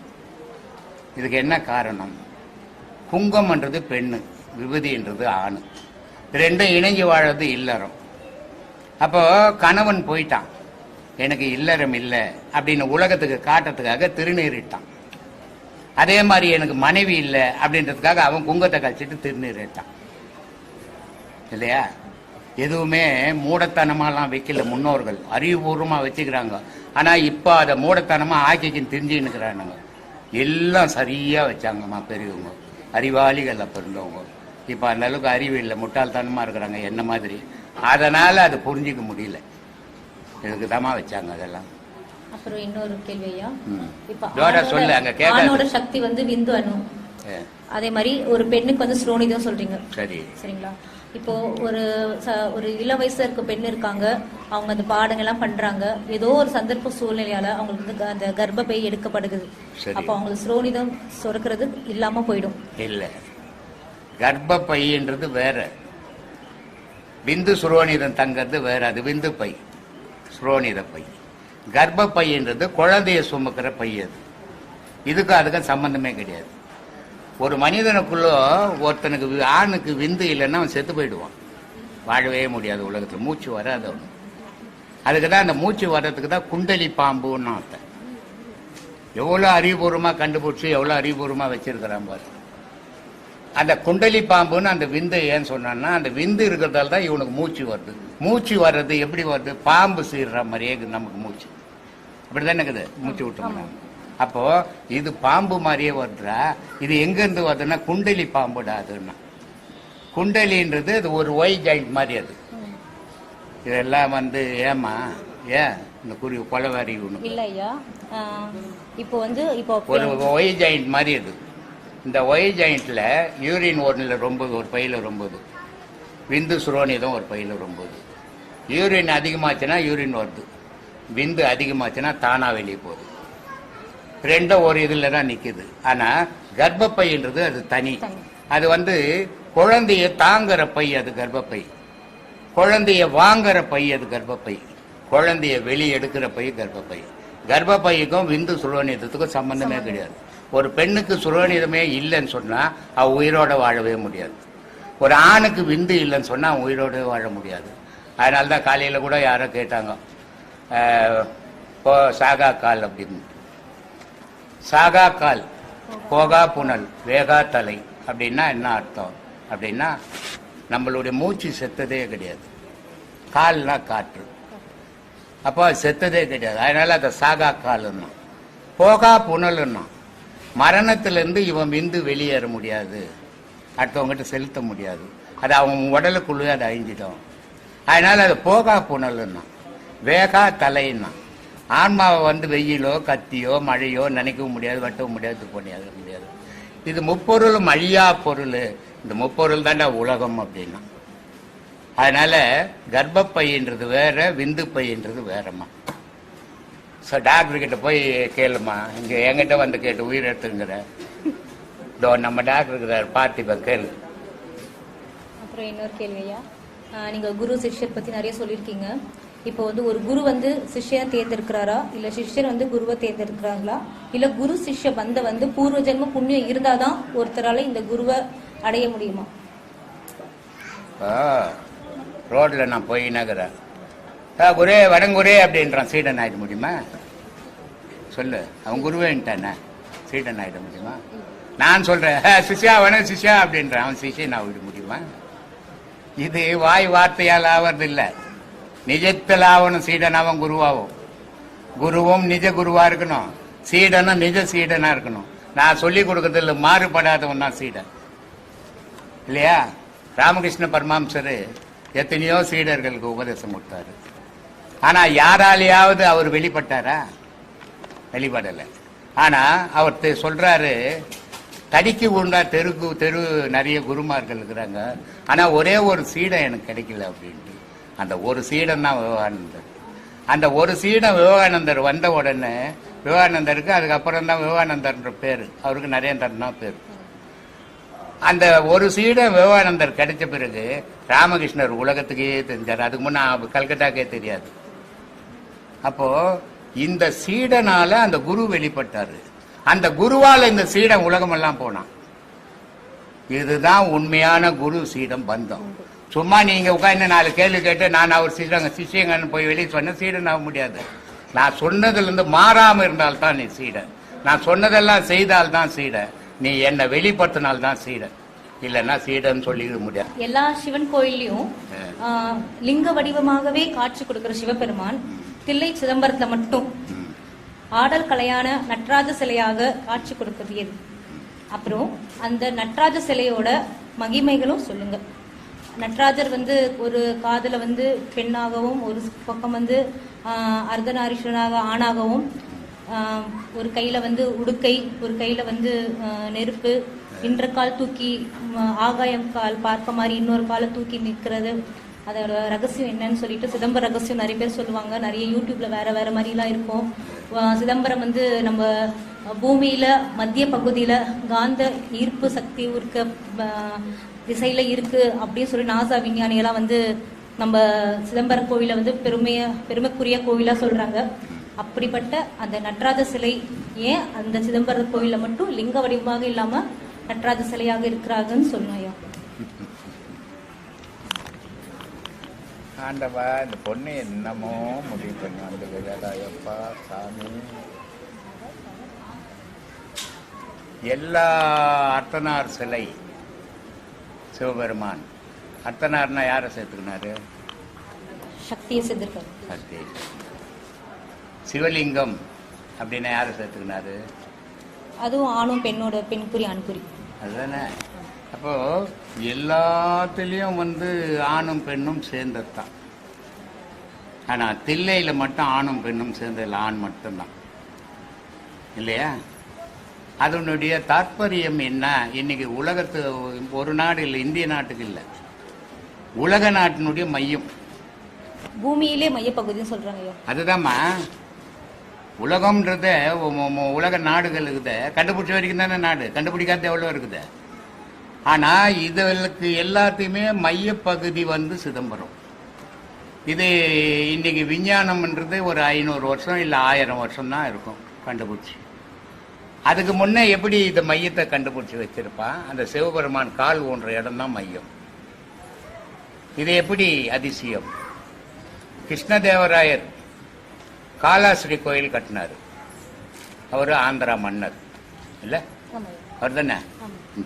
A: இதுக்கு என்ன காரணம்? குங்குமன்றது பெண்ணு, விபூதின்றது ஆணு. 2 இணைஞ்சு வாழறது இல்லறம். அப்போ கணவன் போயிட்டான், எனக்கு இல்லறம் இல்லை அப்படின்னு உலகத்துக்கு காட்டுறதுக்காக திருநீரிட்டான். அதே மாதிரி எனக்கு மனைவி இல்லை அப்படின்றதுக்காக அவன் குங்கத்தை கழிச்சிட்டு திருநீரிட்டான் இல்லையா? எதுவுமே மூடத்தனமாலாம் வைக்கல முன்னோர்கள், அறிவுபூர்வமாக வச்சுக்கிறாங்க. ஆனால் இப்போ அதை மூடத்தனமாக ஆக்கிக்கின்னு தெரிஞ்சுன்னுக்கிறானுங்க. எல்லாம் சரியாக வச்சாங்கம்மா பெரியவங்க, அறிவாளிகள் அப்போ இருந்தவங்க. இப்போ அந்த அளவுக்கு அறிவு இல்லை, முட்டாள்தனமாக இருக்கிறாங்க என்ன மாதிரி. அதனால் அது புரிஞ்சிக்க முடியல. இதுக்கு தாமா வச்சாங்க அதெல்லாம்.
D: அப்புறம் இன்னொரு கேள்வியா,
A: இப்ப சொல்லு, அங்க
D: ஆணோட சக்தி வந்து விந்து அணு, அதே மாதிரி ஒரு பெண்ணுக்கு வந்து ஸ்ரோனிதம் சொல்றீங்க. சரி, சரிங்களா? இப்போ ஒரு இள வயசுல இருக்க பெண் இருக்காங்க, அவங்க அந்த பாடங்கள்லாம் பண்றாங்க. ஏதோ ஒரு சந்தர்ப்ப சூழ்நிலையால அவங்களுக்கு வந்து அந்த கர்ப்பப்பை எடுக்கப்படுது. அப்ப அவங்களுக்கு ஸ்ரோனிதம் சுரக்கிறது இல்லாம போயிடும். இல்ல,
A: கர்ப்பப்பைன்றது வேற, விந்து சுரோனிதம் தங்கிறது வேற. அது விந்து பை, சுரோனித பை. கர்ப்பப்பைன்றது குழந்தைய சுமக்கிற பை. அது இதுக்கு அதுக்கும் சம்பந்தமே கிடையாது. ஒரு மனிதனுக்குள்ள ஒருத்தனுக்கு ஆணுக்கு விந்து இல்லைன்னா அவன் செத்து போயிடுவான், வாழவே முடியாது உலகத்தில், மூச்சு வராது அவனு. அதுக்கு தான் அந்த மூச்சு வர்றதுக்கு தான் குண்டலி பாம்புன்னு அர்த்தம். எவ்வளோ அறிவுபூர்வமாக கண்டுபிடிச்சி எவ்வளோ அறிவுபூர்வமாக வச்சிருக்கிறான் பாரு. அந்த குண்டலி பாம்புன்னு அந்த விந்து ஏன்னு சொன்னான்னா, அந்த விந்து இருக்கிறதால தான் இவனுக்கு மூச்சு வருது. மூச்சு வர்றது எப்படி வருது? பாம்பு சீர்ற மாதிரியே நமக்கு மூச்சு அப்படிதானே இருக்குது, மூச்சு விட்டோம்னா. அப்போ இது பாம்பு மாதிரியே வருதுடா. இது எங்கேருந்து வருதுன்னா குண்டலி பாம்புடா. அதுன்னா குண்டலின்றது அது ஒரு ஒய் ஜாயிண்ட் மாதிரி. அது இதெல்லாம் வந்து ஏமா ஏன் இந்த கொலவாரி
D: இல்லையா? இப்போ வந்து இப்போ
A: ஒரு ஒய் ஜாயிண்ட் மாதிரி. அது இந்த ஒய் ஜாயிண்ட்ல யூரின் ஒன்றில் ரொம்பது, ஒரு பையில ரொம்பது, விந்து சுரோனிதம் ஒரு பையில ரொம்பது. யூரின் அதிகமாச்சுன்னா யூரின் வருது, விந்து அதிகமாச்சுன்னா தானா வெளியே போகுது. 2 ஒரு இதில் தான் நிற்குது. ஆனால் கர்ப்பப்பைன்றது அது தனி. அது வந்து குழந்தைய தாங்குற பை அது கர்ப்பப்பை, குழந்தைய வாங்குற பை அது கர்ப்பப்பை, குழந்தைய வெளியே எடுக்கிற பை கர்ப்பப்பை. கர்ப்பப்பைக்கும் விந்து சுரோனிதத்துக்கும் சம்பந்தமே கிடையாது. ஒரு பெண்ணுக்கு சுரோனிதமே இல்லைன்னு சொன்னா அவ உயிரோட வாழவே முடியாது. ஒரு ஆணுக்கு விந்து இல்லைன்னு சொன்னா அவன் உயிரோட வாழ முடியாது. அதனால தான் காலையில கூட யாரோ கேட்டாங்க, சாகா கால் அப்படின்னு. சாகா கால், போகா புனல், வேகா தலை அப்படின்னா என்ன அர்த்தம் அப்படின்னா நம்மளுடைய மூச்சு செத்ததே கிடையாது. கால்னா காற்று, அப்போ செத்ததே கிடையாது. அதனால அதை சாகா கால்னா. போகா புனல்னா மரணத்திலிருந்து இவன் விந்து வெளியேற முடியாது, அடுத்தவங்ககிட்ட செலுத்த முடியாது, அது அவன் உடலுக்குள்ளே அது அழிஞ்சிடும். அதனால அது போகா புனல்னா. வேகா தலைன்னா ஆன்மாவை வந்து வெயிலோ கத்தியோ மழையோ நினைக்கவும் முடியாது, வெட்டவும் முடியாது, முடியாது. இது முப்பொருளும் அழியா பொருள். இந்த முப்பொருள் தான்டா உலகம் அப்படின்னா. அதனால கர்ப்பப்பைன்றது வேற, விந்து பையன்றது வேறம்மா. ஸோ டாக்டர் கிட்ட போய் கேளுமா, இங்க என்கிட்ட வந்து கேட்டு உயிர் எடுத்துங்கிற நம்ம டாக்டர் இருக்கிறார் பார்த்திபன், கேளு.
D: அப்புறம் இன்னொரு கேள்வியா, நீங்க குரு சிஷ்யர் பத்தி நிறைய சொல்லியிருக்கீங்க. இப்போ வந்து ஒரு குரு வந்து சிஷ்யரை தேர்ந்தெடுக்கிறாரா, இல்ல சிஷ்யர் வந்து குருவை தேர்ந்தெடுக்கிறாங்களா, இல்ல குரு சிஷ்ய பந்த வந்து பூர்வ ஜென்ம புண்ணியம் இருந்தாதான் ஒருத்தரால இந்த குருவை அடைய முடியுமா?
A: ரோட்ல நான் போய் நகரேன், குரே வடங்குரே அப்படின்றான், சீடன் ஆயிட முடியுமா? சொல்லு, அவன் குருவேன்ட்டானே, சீடன் ஆயிட முடியுமா? நான் சொல்றேன் சிஷ்யா வணங்க சிஷ்யா அப்படின்றான், அவன் சிஷ்யன் ஆகிட முடியுமா? இது வாய் வார்த்தையால் ஆவறது இல்லை, நிஜத்தில் ஆகணும். சீடன் அவன் குருவாகும். குருவும் நிஜ குருவா இருக்கணும், சீடனும் நிஜ சீடனா இருக்கணும். நான் சொல்லி கொடுக்கறதுல மாறுபடாதவன் தான் சீடன் இல்லையா? ராமகிருஷ்ண பரமஹம்சர் எத்தனையோ சீடர்களுக்கு உபதேசம் கொடுத்தாரு. ஆனா யாராலையாவது அவர் வெளிப்பட்டாரா? வெளிப்படலை. ஆனா அவர் சொல்றாரு, தடிக்கு உண்டா தெரு நிறைய குருமார்கள் இருக்கிறாங்க, ஆனா ஒரே ஒரு சீடன் எனக்கு கிடைக்கல அப்படின்ட்டு. அந்த ஒரு சீடன் தான் விவேகானந்தர். அந்த ஒரு சீடன் விவேகானந்தர் வந்த உடனே விவேகானந்தருக்கு அதுக்கப்புறம் தான் விவேகானந்தர்ன்ற பேரு, அவருக்கு நரேந்திரன் தான் பேரு. அந்த ஒரு சீடன் விவேகானந்தர் கிடைச்ச பிறகு ராமகிருஷ்ணர் உலகத்துக்கே தெரிஞ்சார். அதுக்கு முன்ன கல்கட்டாக்கே தெரியாது. அப்போ இந்த சீடனால அந்த குரு வெளிப்பட்டாரு, அந்த குருவால இந்த சீடன் உலகமெல்லாம் போனான். இதுதான் உண்மையான குரு சீடம் பந்தம். சும்மா நீங்க உட்கார்ந்து 4 கேள்வி கேட்டு நான் அவர் சிஷ்யங்கன்னு போய் வெளியே சொன்ன சீடன் ஆக முடியாது. நான் சொன்னதுல இருந்து மாறாம இருந்தால்தான் நீ சீடன், நான் சொன்னதெல்லாம் செய்தால்தான் சீடன், நீ என்னை வெளிப்படுத்தினால்தான் சீடன், இல்லைன்னா சீடன் சொல்லிட முடியாது.
D: எல்லா சிவன் கோயிலையும் லிங்க வடிவமாகவே காட்சி கொடுக்கிற சிவபெருமான் தில்லை சிதம்பரத்துல மட்டும் ஆடல் கலையான நட்ராஜ சிலையாக காட்சி கொடுக்கிறது எது? அப்புறம் அந்த நட்ராஜ சிலையோட மகிமைகளும் சொல்லுங்க. நட்ராஜர் வந்து ஒரு காதுல வந்து பெண்ணாகவும், ஒரு பக்கம் வந்து அர்த்தநாரீஸ்வரனாக ஆணாகவும், ஒரு கையில வந்து உடுக்கை, ஒரு கையில வந்து நெருப்பு, இன்ற கால் தூக்கி ஆகாயம் கால் பார்க்க மாதிரி இன்னொரு காலை தூக்கி நிற்கிறது. அதோட ரகசியம் என்னன்னு சொல்லிட்டு சிதம்பர ரகசியம் நிறைய பேர் சொல்லுவாங்க. நிறைய யூடியூப்ல வேற வேற மாதிரிலாம் இருக்கும். சிதம்பரம் வந்து நம்ம பூமியில மத்திய பகுதியில காந்த ஈர்ப்பு சக்தி இருக்க திசையில இருக்கு அப்படின்னு சொல்லி நாசா விஞ்ஞானிகளாம் வந்து நம்ம சிதம்பரம் கோவிலை வந்து பெருமைக்குரிய கோவிலா சொல்றாங்க. அப்படிப்பட்ட அந்த நடராஜ சிலை ஏன் அந்த சிதம்பரம் கோவில மட்டும் லிங்க வடிவமாக இல்லாம நடராஜ சிலையாக இருக்கிறாங்கன்னு சொன்னோம்.
A: ஆண்டவா, இந்த பொண்ணு என்னமோ முடிவு பண்ணி வந்துப்பா சாமி. எல்லா அர்த்தனார் சிலை சிவபெருமான். அர்த்தனார்னா யாரை சேர்த்துக்கினாரு?
D: சக்தியை சேர்த்துருக்காரு.
A: சக்தி. சிவலிங்கம் அப்படின்னா யாரை சேர்த்துக்கினாரு?
D: அதுவும் ஆணும் பெண்ணோட, பெண்குறி ஆண்குறி.
A: அதுதானே. அப்போ எல்லாத்துலேயும் வந்து ஆணும் பெண்ணும் சேர்ந்ததுதான். ஆனால் தில்லையில் மட்டும் ஆணும் பெண்ணும் சேர்ந்ததில்லை, ஆண் மட்டும்தான் இல்லையா? அதனுடைய தாற்பயம் என்ன? இன்னைக்கு உலகத்து ஒரு நாடு இல்லை, இந்திய நாட்டுக்கு இல்லை, உலக நாட்டினுடைய மையம்,
D: பூமியிலே மையப்பகுதின்னு சொல்றாங்க.
A: அதுதான்மா உலகம்ன்றத. உலக நாடுகள் இருக்குது, கண்டுபிடிச்ச வரைக்கும் தானே நாடு, கண்டுபிடிக்காத எவ்வளோ இருக்குது. ஆனா இதுகளுக்கு எல்லாத்தையுமே மையப்பகுதி வந்து சிதம்பரம். இது இன்னைக்கு விஞ்ஞானம்ன்றது ஒரு 500 வருஷம் இல்லை 1000 வருஷம் தான் இருக்கும் கண்டுபிடிச்சி. அதுக்கு முன்னே எப்படி இந்த மையத்தை கண்டுபிடிச்சி வச்சிருப்பான்? அந்த சிவபெருமான் கால் ஊன்ற இடம் தான் மையம். இது எப்படி அதிசயம்? கிருஷ்ணதேவராயர் காலாஸ்ரீ கோயில் கட்டினார். அவரு ஆந்திரா மன்னர் இல்ல, அவர் தானே?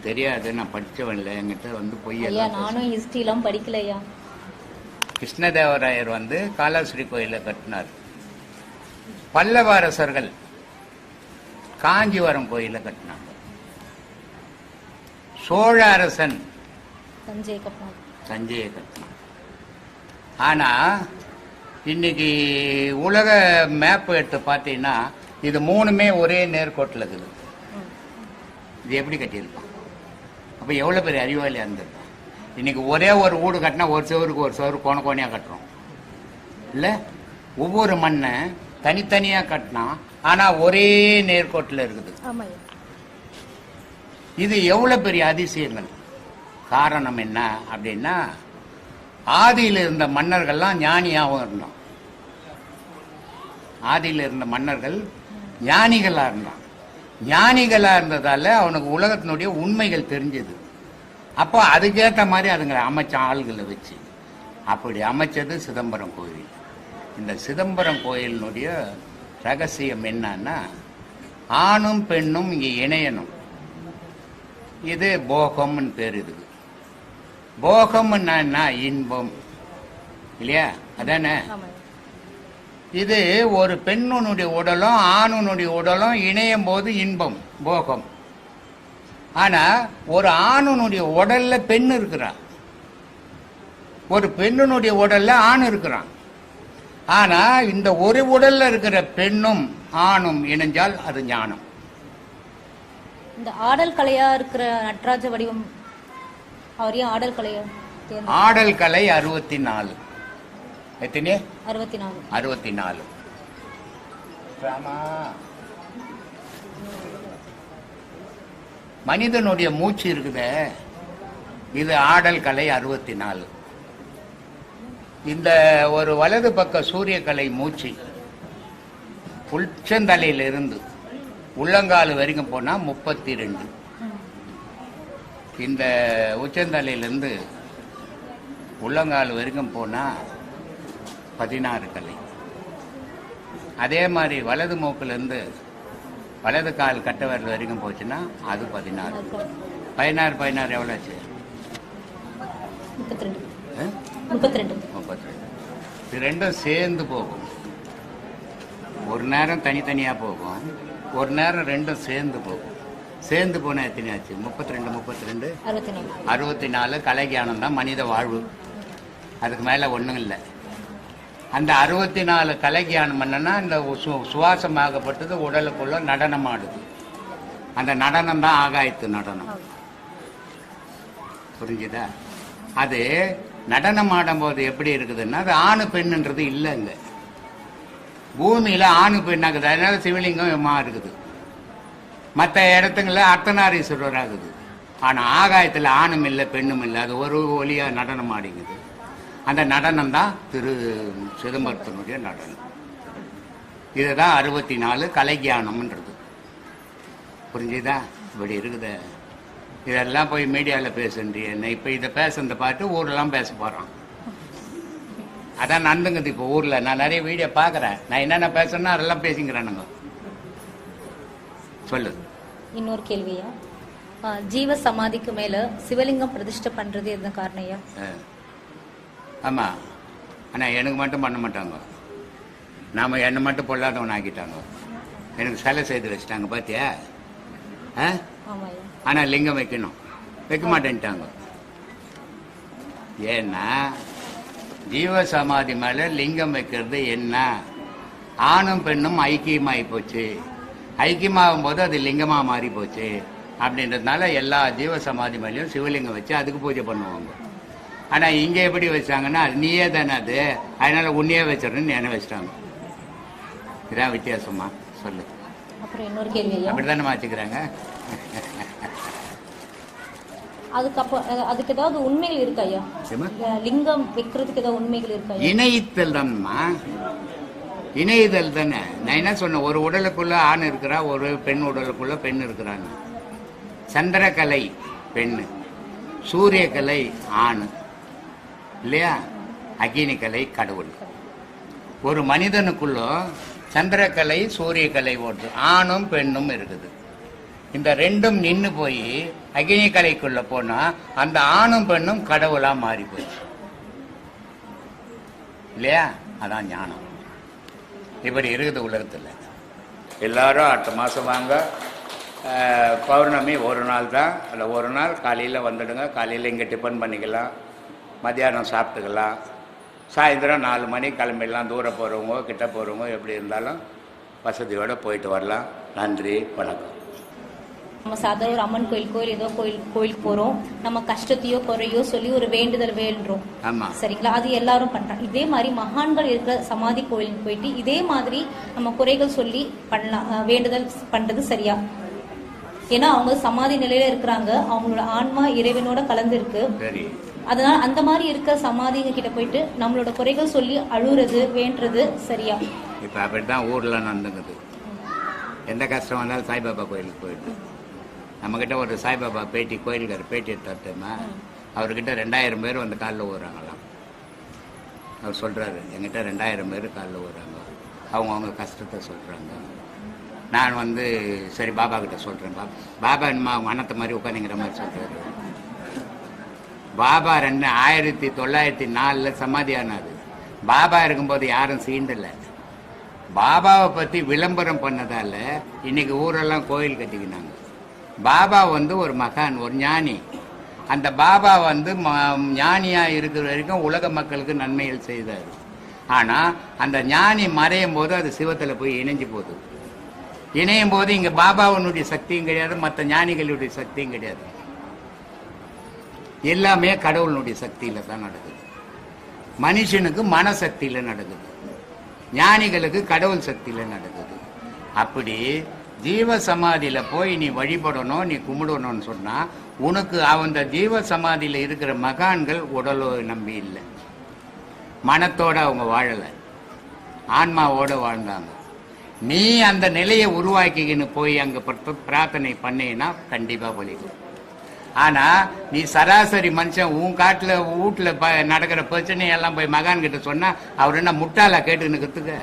A: தெரியாது, நான் படிச்சவன் இல்லை, என்கிட்ட வந்து பொய்யெல்லாம்.
D: நானும் ஹிஸ்டரிலாம் படிக்கலையா.
A: கிருஷ்ணதேவராயர் வந்து காலாஸ்ரீ கோயில கட்டினார். பல்லவ அரசர்கள் காஞ்சிவரம் கோயில கட்டினாங்க. சோழ அரசன் தஞ்சையை கட்டினான். ஆனா இன்னைக்கு உலக மேப் எடுத்து பார்த்தீங்கன்னா இது மூணுமே ஒரே நேர்கோட்டில் இருக்குது. இது எப்படி கட்டியிருப்பான்? அப்ப எவ்வளவு பெரிய அறிவாளியா இருந்திருப்பான். இன்னைக்கு ஒரே ஒரு வீடு கட்டினா ஒரு செவருக்கு ஒரு செவரு கோணையா கட்டுறோம் இல்ல? ஒவ்வொரு மண்ணை தனித்தனியா கட்டினா ஆனா ஒரே நேர்கோட்டில் இருக்குது. இது எவ்வளவு பெரிய அதிசயங்கள். காரணம் என்ன அப்படின்னா, ஆதியில் இருந்த மன்னர்கள்லாம் ஞானியாகவும் இருந்தான். ஆதியில் இருந்த மன்னர்கள் ஞானிகளா இருந்தான். ஞானிகளா இருந்ததால அவனுக்கு உலகத்தினுடைய உண்மைகள் தெரிஞ்சது. அப்போ அதுக்கேற்ற மாதிரி அதுங்களை அமைச்ச ஆள்களை வச்சு அப்படி அமைச்சது சிதம்பரம் கோயில். இந்த சிதம்பரம் கோயிலினுடைய ரகசியம் என்னன்னா, ஆணும் பெண்ணும் இங்கே இணையணும். இது போகம்னு பேர். இதுக்கு போகம்னா இன்பம் இல்லையா? அதானே? இது ஒரு பெண்ணுனுடைய உடலும் ஆணுனுடைய உடலும் இணையும் போது இன்பம் போகம். ஆனா ஒரு ஆணுனுடைய உடல்ல பெண் இருக்கிறான், ஒரு பெண்ணுனுடைய உடல்ல ஆண் இருக்கிறான். ஆனா இந்த ஒரு உடல்ல இருக்கிற பெண்ணும் ஆணும் இணைஞ்சால் அது ஞானம்.
D: இந்த ஆடல் கலையா இருக்கிற நடராஜ வடிவம் அவர் ஏன் ஆடல் கலையா?
A: ஆடல் கலை 64. எத்தனை?
D: 64.
A: 64. மனிதனுடைய மூச்சு இருக்குதே, இது ஆடல் கலை 64. இந்த ஒரு வலது பக்க சூரிய கலை மூச்சு உச்சந்தலையிலிருந்து உள்ளங்கால் வரைக்கும் போனா 32. இந்த உச்சந்தலையிலிருந்து உள்ளங்கால் வரைக்கும் போனா 16 கலை. அதே மாதிரி வலது மூக்கிலிருந்து வலது கால் கட்ட விரல் வரைக்கும் போச்சுன்னா அது 16. 16 16 எவ்வளோ ஆச்சு?
D: 32.
A: இது ரெண்டும் சேர்ந்து போகும். ஒரு நேரம் தனித்தனியா போகும், ஒரு நேரம் ரெண்டும் சேர்ந்து போகும். சேர்ந்து போனா எத்தனை ஆச்சு? 32 64 கலைஞானம் தான் மனித வாழ்வு. அதுக்கு மேல ஒண்ணும் இல்லை. அந்த 64 கலைஞானம் என்னன்னா இந்த சுவாசமாகப்பட்டது உடலுக்குள்ள நடனம் ஆடுது. அந்த நடனம் தான் ஆகாயத்து நடனம். புரிஞ்சுதா? அது நடனம் ஆடும் போது எப்படி இருக்குதுன்னா, அது ஆணு பெண்ணுன்றது இல்லைங்க. பூமியில ஆணு பெண்ணாகுது, அதனால சிவலிங்கம் இருக்குது. மற்ற இடத்துங்கள அர்த்தநாரீஸ்வரர் ஆகுது. ஆனா ஆகாயத்துல ஆணும் இல்லை பெண்ணும் இல்லை, அது ஒரு ஒலியா நடனம் ஆடிங்குது. அந்த நடனம் தான் திரு சிதம்பரத்தினுடைய நடனம். இதுதான் 64 கலைஞானம்ன்றது. புரிஞ்சுதா? இப்படி இருக்குது. இதெல்லாம் போய் மீடியாவில் பேசுன்றிய என்ன? இப்போ இதை பேசுறத பார்த்து ஊரெல்லாம் பேச போகிறான். அதான் நடந்துங்குது இப்போ ஊரில். நான் நிறைய வீடியோ பார்க்குறேன். நான் என்னென்ன பேசுறேன்னா அதெல்லாம் பேசிங்கிறானுங்க. சொல்லு.
D: இன்னொரு கேள்வியா, ஜீவ சமாதிக்கு மேல சிவலிங்கம் பிரதிஷ்டை பண்றது என்ன காரணையா?
A: ஆமா, ஆனா எனக்கு மட்டும் பண்ண மாட்டாங்க. நாம என்னை மட்டும் பொல்லாதவன் ஆக்கிட்டாங்க. எனக்கு சிலை செய்து வச்சுட்டாங்க பாத்தியா? ஆனா லிங்கம் வைக்கணும், வைக்க மாட்டேன்ட்டாங்க. ஏன்னா ஜீவ சமாதி மேல லிங்கம் வைக்கிறது என்ன? ஆணும் பெண்ணும் ஐக்கியமாகி போச்சு. ஐக்கியமாகும் போது அது லிங்கமா மாறி போச்சு. அப்படின்றதுனால எல்லா ஜீவ சமாதி மேலேயும் சிவலிங்கம் வச்சு அதுக்கு பூஜை பண்ணுவாங்க. ஆனா இங்க எப்படி வச்சாங்கன்னா, அது நீயே தானே அது, அதனால உன்னையே வச்சிடணும்னு என்ன வச்சிட்டாங்க. இதான் வித்தியாசமா? சொல்லு.
D: அப்புறம் இன்னொரு கேள்வி,
A: அப்படித்தானே வச்சுக்கிறாங்க.
D: அதுக்கு ஏதாவது உண்மைகள் இருக்கா ஐயா? லிங்கம் வைக்கிறதுக்கு ஏதாவது உண்மைகள் இருக்கா?
A: இணைத்தல் தான்மா, இணைதல் தானே. நான் என்ன சொன்னேன், ஒரு உடலுக்குள்ள ஆண் இருக்கிறா, ஒரு பெண் உடலுக்குள்ள பெண் இருக்கிறாங்க. சந்திரகலை பெண்ணு, சூரியகலை ஆண் இல்லையா, அக்னிகலை கடவுள். ஒரு மனிதனுக்குள்ள சந்திரகலை சூரியகலை ஓட்டு, ஆணும் பெண்ணும் இருக்குது. இந்த ரெண்டும் நின்று போய் அக்னி கலைக்குள்ள போனா அந்த ஆணும் பெண்ணும் கடவுளா மாறி போச்சு இல்லையா? அதான் ஞானம். இப்படி இருக்குது உலகத்தில். எல்லாரும் அடுத்த மாதம் வாங்க. பௌர்ணமி ஒரு நாள் தான், அதில் ஒரு நாள் காலையில் வந்துடுங்க. காலையில் இங்கே டிஃபன் பண்ணிக்கலாம், மத்தியானம் சாப்பிட்டுக்கலாம், சாயந்தரம் 4 மணி கிளம்பிடலாம். தூரம் போகிறவங்க கிட்ட போகிறவங்க எப்படி இருந்தாலும் வசதியோடு போயிட்டு வரலாம். நன்றி, வணக்கம்.
D: நம்ம சாதாரண ஒரு அம்மன் கோயில் ஏதோ கோயிலுக்கு போறோம், நம்ம கஷ்டத்தையோ குறையோ சொல்லி ஒரு வேண்டுதல் வேண்டுறோம், சரிங்களா? அது எல்லாரும் பண்றாங்க. இதே மாதிரி மகான்கள் இருக்கிற சமாதி கோயிலுக்கு போயிட்டு இதே மாதிரி நம்ம குறைகள் சொல்லி பண்ணலாம், வேண்டுதல் பண்றது சரியா? ஏன்னா அவங்க சமாதி நிலையில இருக்கிறாங்க, அவங்களோட ஆன்மா இறைவனோட கலந்து இருக்கு. அதனால அந்த மாதிரி இருக்க சமாதிங்க கிட்ட போயிட்டு நம்மளோட குறைகள் சொல்லி அழுறது வேண்டுறது சரியா?
A: இப்ப அப்படிதான் ஊர்ல நடந்துக்குது. எந்த கஷ்டம் வந்தாலும் சாய்பாபா கோயிலுக்கு போயிட்டு, நம்மக்கிட்ட ஒரு சாய்பாபா கோயிலுக்கார பேட்டி எடுத்தாருமா, அவர்கிட்ட 2000 பேர் வந்து காலில் ஊறாங்களாம். அவர் சொல்கிறாரு, எங்கிட்ட 2000 பேர் காலில் ஊறாங்க, அவங்க கஷ்டத்தை சொல்கிறாங்க. நான் வந்து சரி பாபா கிட்ட சொல்கிறேன். பாபா என்னமா அவங்க அண்ணத்தை மாதிரி உட்காந்துங்கிற மாதிரி சொல்கிறாரு. பாபா 1904 சமாதியானாரு. பாபா இருக்கும்போது யாரும் சீண்டலை. பாபாவை பற்றி விளம்பரம் பண்ணதால இன்னைக்கு ஊரெல்லாம் கோயில் கட்டிக்கினாங்க. பாபா வந்து ஒரு மகான், ஒரு ஞானி. அந்த பாபா வந்து ஞானியாக இருக்கிற வரைக்கும் உலக மக்களுக்கு நன்மைகள் செய்தார். ஆனால் அந்த ஞானி மறையும் போது அது சிவத்தில் போய் இணைஞ்சு போகுது. இணையும் போது இங்கே பாபாவினுடைய சக்தியும் கிடையாது, மற்ற ஞானிகளுடைய சக்தியும் கிடையாது. எல்லாமே கடவுளுடைய சக்தியில் தான் நடக்குது. மனுஷனுக்கு மனசக்தியில் நடக்குது, ஞானிகளுக்கு கடவுள் சக்தியில் நடக்குது. அப்படி ஜீவ சமாதியில் போய் நீ வழிபடணும், நீ கும்பிடணும்னு சொன்னால் உனக்கு அந்த ஜீவ சமாதியில் இருக்கிற மகான்கள் உடலோ நம்பி இல்லை, மனத்தோடு அவங்க வாழலை, ஆன்மாவோடு வாழ்ந்தாங்க. நீ அந்த நிலையை உருவாக்கிக்கின்னு போய் அங்கே பிரார்த்தனை பண்ணீங்கன்னா கண்டிப்பாக வலிக்கும். ஆனால் நீ சராசரி மனுஷன் உன் காட்டில் வீட்டில் நடக்கிற பிரச்சனையெல்லாம் போய் மகான் கிட்ட சொன்னால் அவர் என்ன முட்டாளா கேட்டுன்னுக்கிறதுக்கு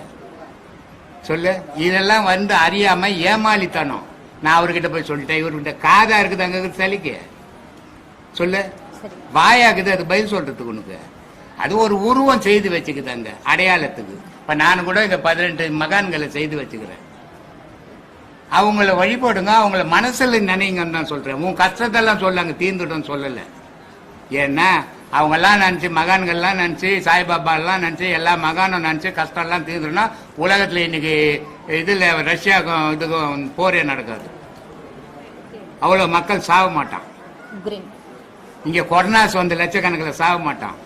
A: சொல்லு? இதெல்லாம் வந்து அறியாமல் ஏமாளித்தனம். நான் அவர்கிட்ட போய் சொல்லிட்டேன், இவர்கிட்ட காதா இருக்குது அங்கே சலிக்கு சொல்லு, வாயாக்குது அது பதில் சொல்றதுக்கு. உனக்கு அது ஒரு உருவம் செய்து வச்சுக்குது அங்கே அடையாளத்துக்கு. இப்போ நான் கூட இங்கே 18 மகான்களை செய்து வச்சுக்கிறேன். அவங்கள வழிபடுங்க, அவங்கள மனசில் நினைங்கன்னு தான் சொல்கிறேன். உன் கஷ்டத்தெல்லாம் சொல்லாங்க, தீர்ந்துடும் சொல்லலை. ஏன்னா அவங்கெல்லாம் நினச்சி, மகான்கள்லாம் நினச்சி, சாய்பாபாலாம் நினச்சி, எல்லா மகானும் நினச்சி கஷ்டம்லாம் தீர்ந்துடும்னா உலகத்தில் இன்னைக்கு இதில் ரஷ்யாவுக்கும் இதுக்கும் போரே நடக்காது. அவ்வளோ மக்கள் சாக மாட்டான். இங்கே கொரோனாஸ் வந்து லட்சக்கணக்கில் சாக மாட்டான்.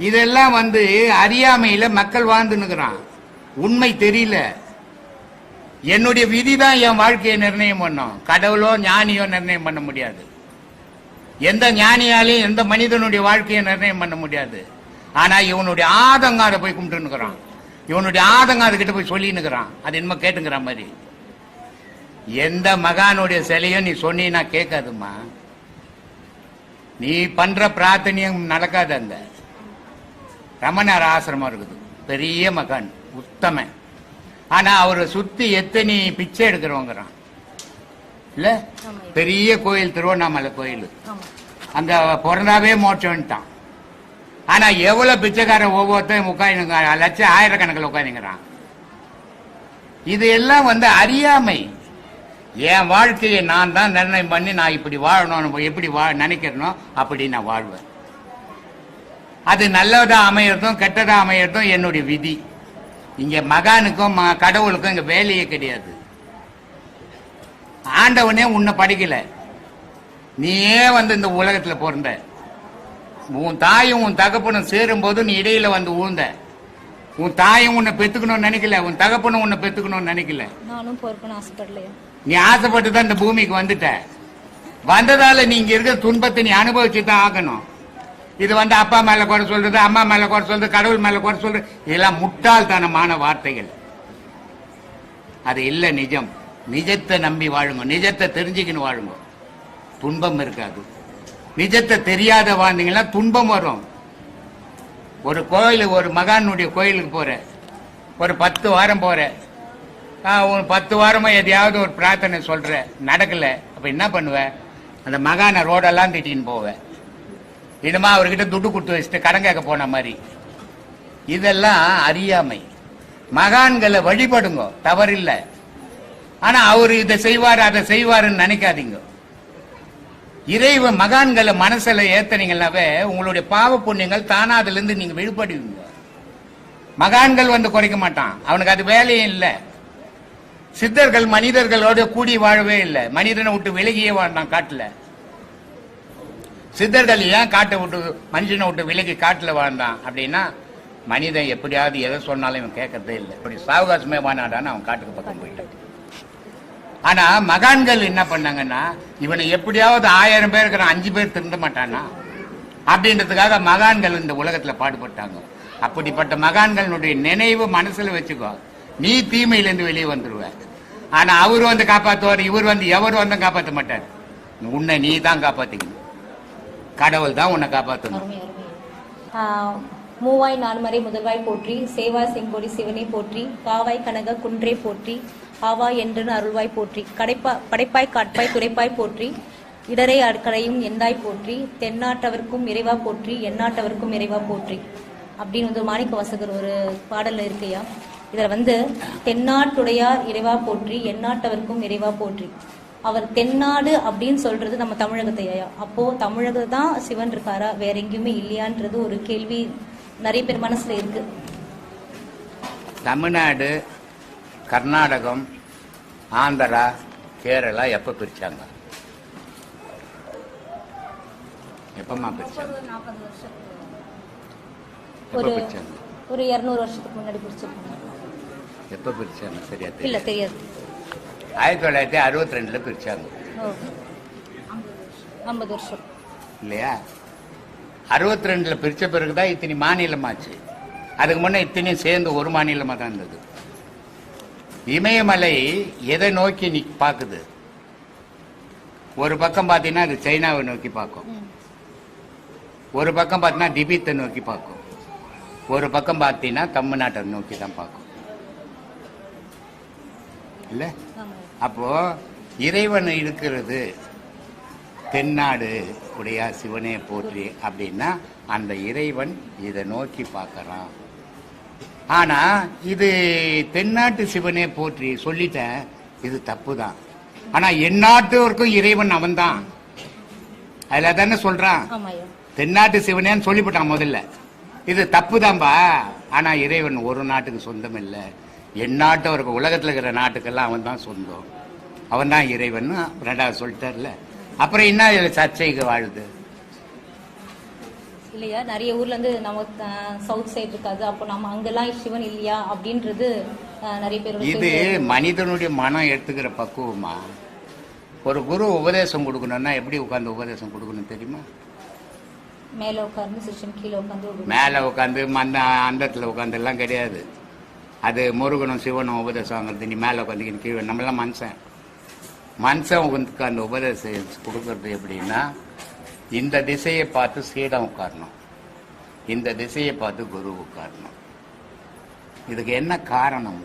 A: இதெல்லாம் வந்து அறியாமையில் மக்கள் வாழ்ந்துன்னுக்குறான். உண்மை தெரியல. என்னுடைய விதி தான் என் வாழ்க்கையை நிர்ணயம் பண்ணும், கடவுளோ ஞானியோ நிர்ணயம் பண்ண முடியாது. எந்த ஞானியாலையும் எந்த மனிதனுடைய வாழ்க்கையை நிர்ணயம் பண்ண முடியாது. ஆனா இவனுடைய ஆதங்கம் அதை போய் கும்பிட்டுன்னுக்குறான், இவனுடைய ஆதங்கம் அதுகிட்ட போய் சொல்லின்னுக்குறான். அது என்னமோ கேட்டுங்கிற மாதிரி. எந்த மகானுடைய சிலையும் நீ சொன்னீன்னா கேட்காதுமா. நீ பண்ற பிரார்த்தனையும் நடக்காது. அந்த ரமணர் ஆசிரமம் இருக்குது, பெரிய மகான், உத்தமன். ஆனா அவரை சுத்தி எத்தனை பிச்சை எடுக்கிறவங்கிறான் இல்ல. பெரிய கோயில் திருவண்ணாமலை கோயில், அங்க பிறந்தாவே மோட்சம்ட்டான். ஆனா எவ்வளவு பிச்சைக்காரன் ஒவ்வொருத்தரும் உட்காந்து லட்சம் ஆயிரக்கணக்கில் உட்காந்துங்கிறான். இது எல்லாம் வந்து அறியாமை. என் வாழ்க்கையை நான் தான் நிர்ணயம் பண்ணி நான் இப்படி வாழணும், எப்படி நினைக்கிறனோ அப்படி நான் வாழ்வேன். அது நல்லதா அமையறதும் கெட்டதா அமையறதும் என்னுடைய விதி. இங்க மகானுக்கும் கடவுளுக்கும் இங்க வேலையே கிடையாது. ஆண்டவனே உன்னை படிக்கல, நீயே வந்து இந்த உலகத்துல பிறந்த. உன் தாயும் உன் தகப்பனும் சேரும் போது நீ இடையில வந்து ஊழ்ந்த. உன் தாயும் உன்னை பெத்துக்கணும்னு நினைக்கல, உன் தகப்பனும் உன்னை பெத்துக்கணும்னு நினைக்கல.
D: நானும் பொறுக்கணும் ஆசைப்படலையா?
A: நீ ஆசைப்பட்டு தான் இந்த பூமிக்கு வந்துட்ட. வந்ததால நீங்க இருக்கிற துன்பத்தை நீ அனுபவிச்சு தான் ஆகணும். இது அப்பா மேல குறை சொல்றது, அம்மா மேல குறை சொல்றது, கடவுள் மேல குறை சொல்றது, இதெல்லாம் முட்டாள்தனமான வார்த்தைகள். அது இல்ல நிஜம். நிஜத்தை நம்பி வாழுங்க, நிஜத்தை தெரிஞ்சுக்கின்னு வாழுங்க, துன்பம் இருக்காது. நிஜத்தை தெரியாத வாழ்ந்தீங்கன்னா துன்பம் வரும். ஒரு கோயில், ஒரு மகானுடைய கோயிலுக்கு போற, ஒரு 10 வாரம் போற, 10 வாரமா எதையாவது ஒரு பிரார்த்தனை சொல்ற, நடக்கல, அப்ப என்ன பண்ணுவ? அந்த மகான ரோடெல்லாம் திட்டின்னு போவ. இனிமா அவர்கிட்ட துட்டு கொடுத்து வச்சுட்டு கடன் கேட்க போன மாதிரி. இதெல்லாம் அறியாமை. மகான்களை வழிபடுங்க, தவறில்ல. ஆனா அவரு இதை செய்வாரு அதை செய்வாருன்னு நினைக்காதீங்க. இறைவன் மகான்களை மனசுல ஏத்தனீங்கன்னாவே உங்களுடைய பாவ புண்ணியங்கள் தானா அதுல இருந்து நீங்க விடுபடுவீங்க. மகான்கள் குறைக்க மாட்டான், அவனுக்கு அது வேலையும் இல்லை. சித்தர்கள் மனிதர்களோட கூடி வாழவே இல்லை, மனிதனை விட்டு விலகியே வாழ்ந்தான் காட்டுல. சித்தர்கள் ஏன் காட்டை விட்டு மனுஷனை விட்டு விலகி காட்டுல வாழ்ந்தான் அப்படின்னா, மனிதன் எப்படியாவது எதை சொன்னாலும் இவன் கேட்கறதே இல்லை, இப்படி சாவகாசமே வானாடான்னு அவன் காட்டுக்கு பக்கம் போயிட்டான். ஆனா மகான்கள் என்ன பண்ணாங்கன்னா, இவனை எப்படியாவது 1000 பேர் இருக்கிற 5 பேர் திருந்த மாட்டானா அப்படின்றதுக்காக மகான்கள் இந்த உலகத்துல பாடுபட்டாங்க. அப்படிப்பட்ட மகான்களுடைய நினைவு மனசுல வச்சுக்கோ, நீ தீமையிலிருந்து வெளியே வந்துருவ. ஆனா அவரு காப்பாத்துவார், இவர் எவர் காப்பாற்ற மாட்டார். உன்னை நீ தான் காப்பாத்திக்கணும், கடவுள் தான் உன்னை காப்பாற்றணும்.
D: மூவாய் நான்மறை முதல்வாய் போற்றி, சேவாய் செங்கோடி சிவனை போற்றி, காவாய் கனக குன்றே போற்றி, ஆவாய் என்று அருள்வாய் போற்றி, படைப்பாய் காட்பாய் துடைப்பாய் போற்றி, இடரை கடையும் எந்தாய் போற்றி, தென்னாட்டவர்க்கும் இறைவா போற்றி, எந்நாட்டவர்க்கும் இறைவா போற்றி அப்படின்னு மாணிக்க வாசகர் ஒரு பாடல்ல இருக்கையா. இதுல தென்னாட்டுடையார் இறைவா போற்றி, எந்நாட்டவர்க்கும் இறைவா போற்றி. அவர் தென்னாடு அப்படின்னு சொல்றது நம்ம தமிழகத்தையா? அப்போ தமிழகம் தான் சிவன் இருக்காரா, வேற எங்கேயுமே இல்லையான்றது ஒரு கேள்வி நிறைய பேர் மனசுல இருக்கு.
A: தமிழ்நாடு, கர்நாடகம், ஆந்திரா, கேரளா எப்ப பிரிச்சாங்க? எப்பமா பிரிச்சாங்க?
D: ஒரு 200 வருஷத்துக்கு முன்னாடி பிரிச்சிருக்காங்க.
A: எப்ப பிரிச்சாங்க சரியா
D: இல்ல தெரியாது.
A: 1962 பிரிச்சாங்க.
D: 50 வருஷம்
A: இல்லையா? 62 பிரிச்ச பிறகுதான் இத்தனை மாநிலமாச்சு. அதுக்கு முன்ன இத்தனையும் சேர்ந்து ஒரு மாநிலமா தான் இருந்தது. இமயமலை எதை நோக்கி நீ பாக்குது? ஒரு பக்கம் பாத்தீங்கன்னா அது சைனாவை நோக்கி பார்க்கும், ஒரு பக்கம் பார்த்தீங்கன்னா திபெத்தை நோக்கி பார்க்கும், ஒரு பக்கம் பார்த்தீங்கன்னா தமிழ்நாட்டை நோக்கி தான் பார்க்கும். இல்ல அப்போ இறைவன் இருக்கிறது தென்னாடு உடையா சிவனே போற்றி அப்படின்னா அந்த இறைவன் இதை நோக்கி பார்க்கறான். ஆனா இது தென்னாட்டு சிவனே போற்றி சொல்லிட்டேன், இது தப்பு தான். ஆனா எந்நாட்டவருக்கும் இறைவன் அவன் தான், அதுல தானே சொல்றான். தென்னாட்டு சிவனேன்னு சொல்லிவிட்டான் முதல்ல, இது தப்பு தான்பா. ஆனா இறைவன் ஒரு நாட்டுக்கு சொந்தம் இல்லை, எந்நாட்டவருக்கு உலகத்துல இருக்கிற நாட்டுக்கெல்லாம் அவன் தான் சொந்தம், அவன் தான் இறைவன். 2வது சொல்லிட்டார்ல, அப்புறம் என்ன சர்ச்சைக்கு வாழுது
D: இல்லையா? நிறைய ஊர்ல இருந்து நம்ம சவுத் சைடு இருக்காது, அப்போ நம்ம அங்கெல்லாம் சிவன் இல்லையா அப்படின்றது நிறைய பேர்.
A: இது மனிதனுடைய மனம் எடுத்துக்கிற பக்குவமா? ஒரு குரு உபதேசம் கொடுக்கணும்னா எப்படி உட்கார்ந்து உபதேசம் கொடுக்கணும் தெரியுமா?
D: மேல உட்கார்ந்து சிஷ்யன் கீழே உட்கார்ந்து, மேல
A: உட்காந்து அந்தத்துல உட்காந்து எல்லாம் கிடையாது. அது முருகனும் சிவனும் உபதேசம் வாங்குறது, நீ மேல உட்காந்து கீழே. நம்மளாம் மனுஷன் உட்காந்து உபதேசம் கொடுக்கறது எப்படின்னா, இந்த திசையை பார்த்து சீடம் உட்காரணும், இந்த திசையை பார்த்து குரு உட்காரணும். இதுக்கு என்ன காரணம்?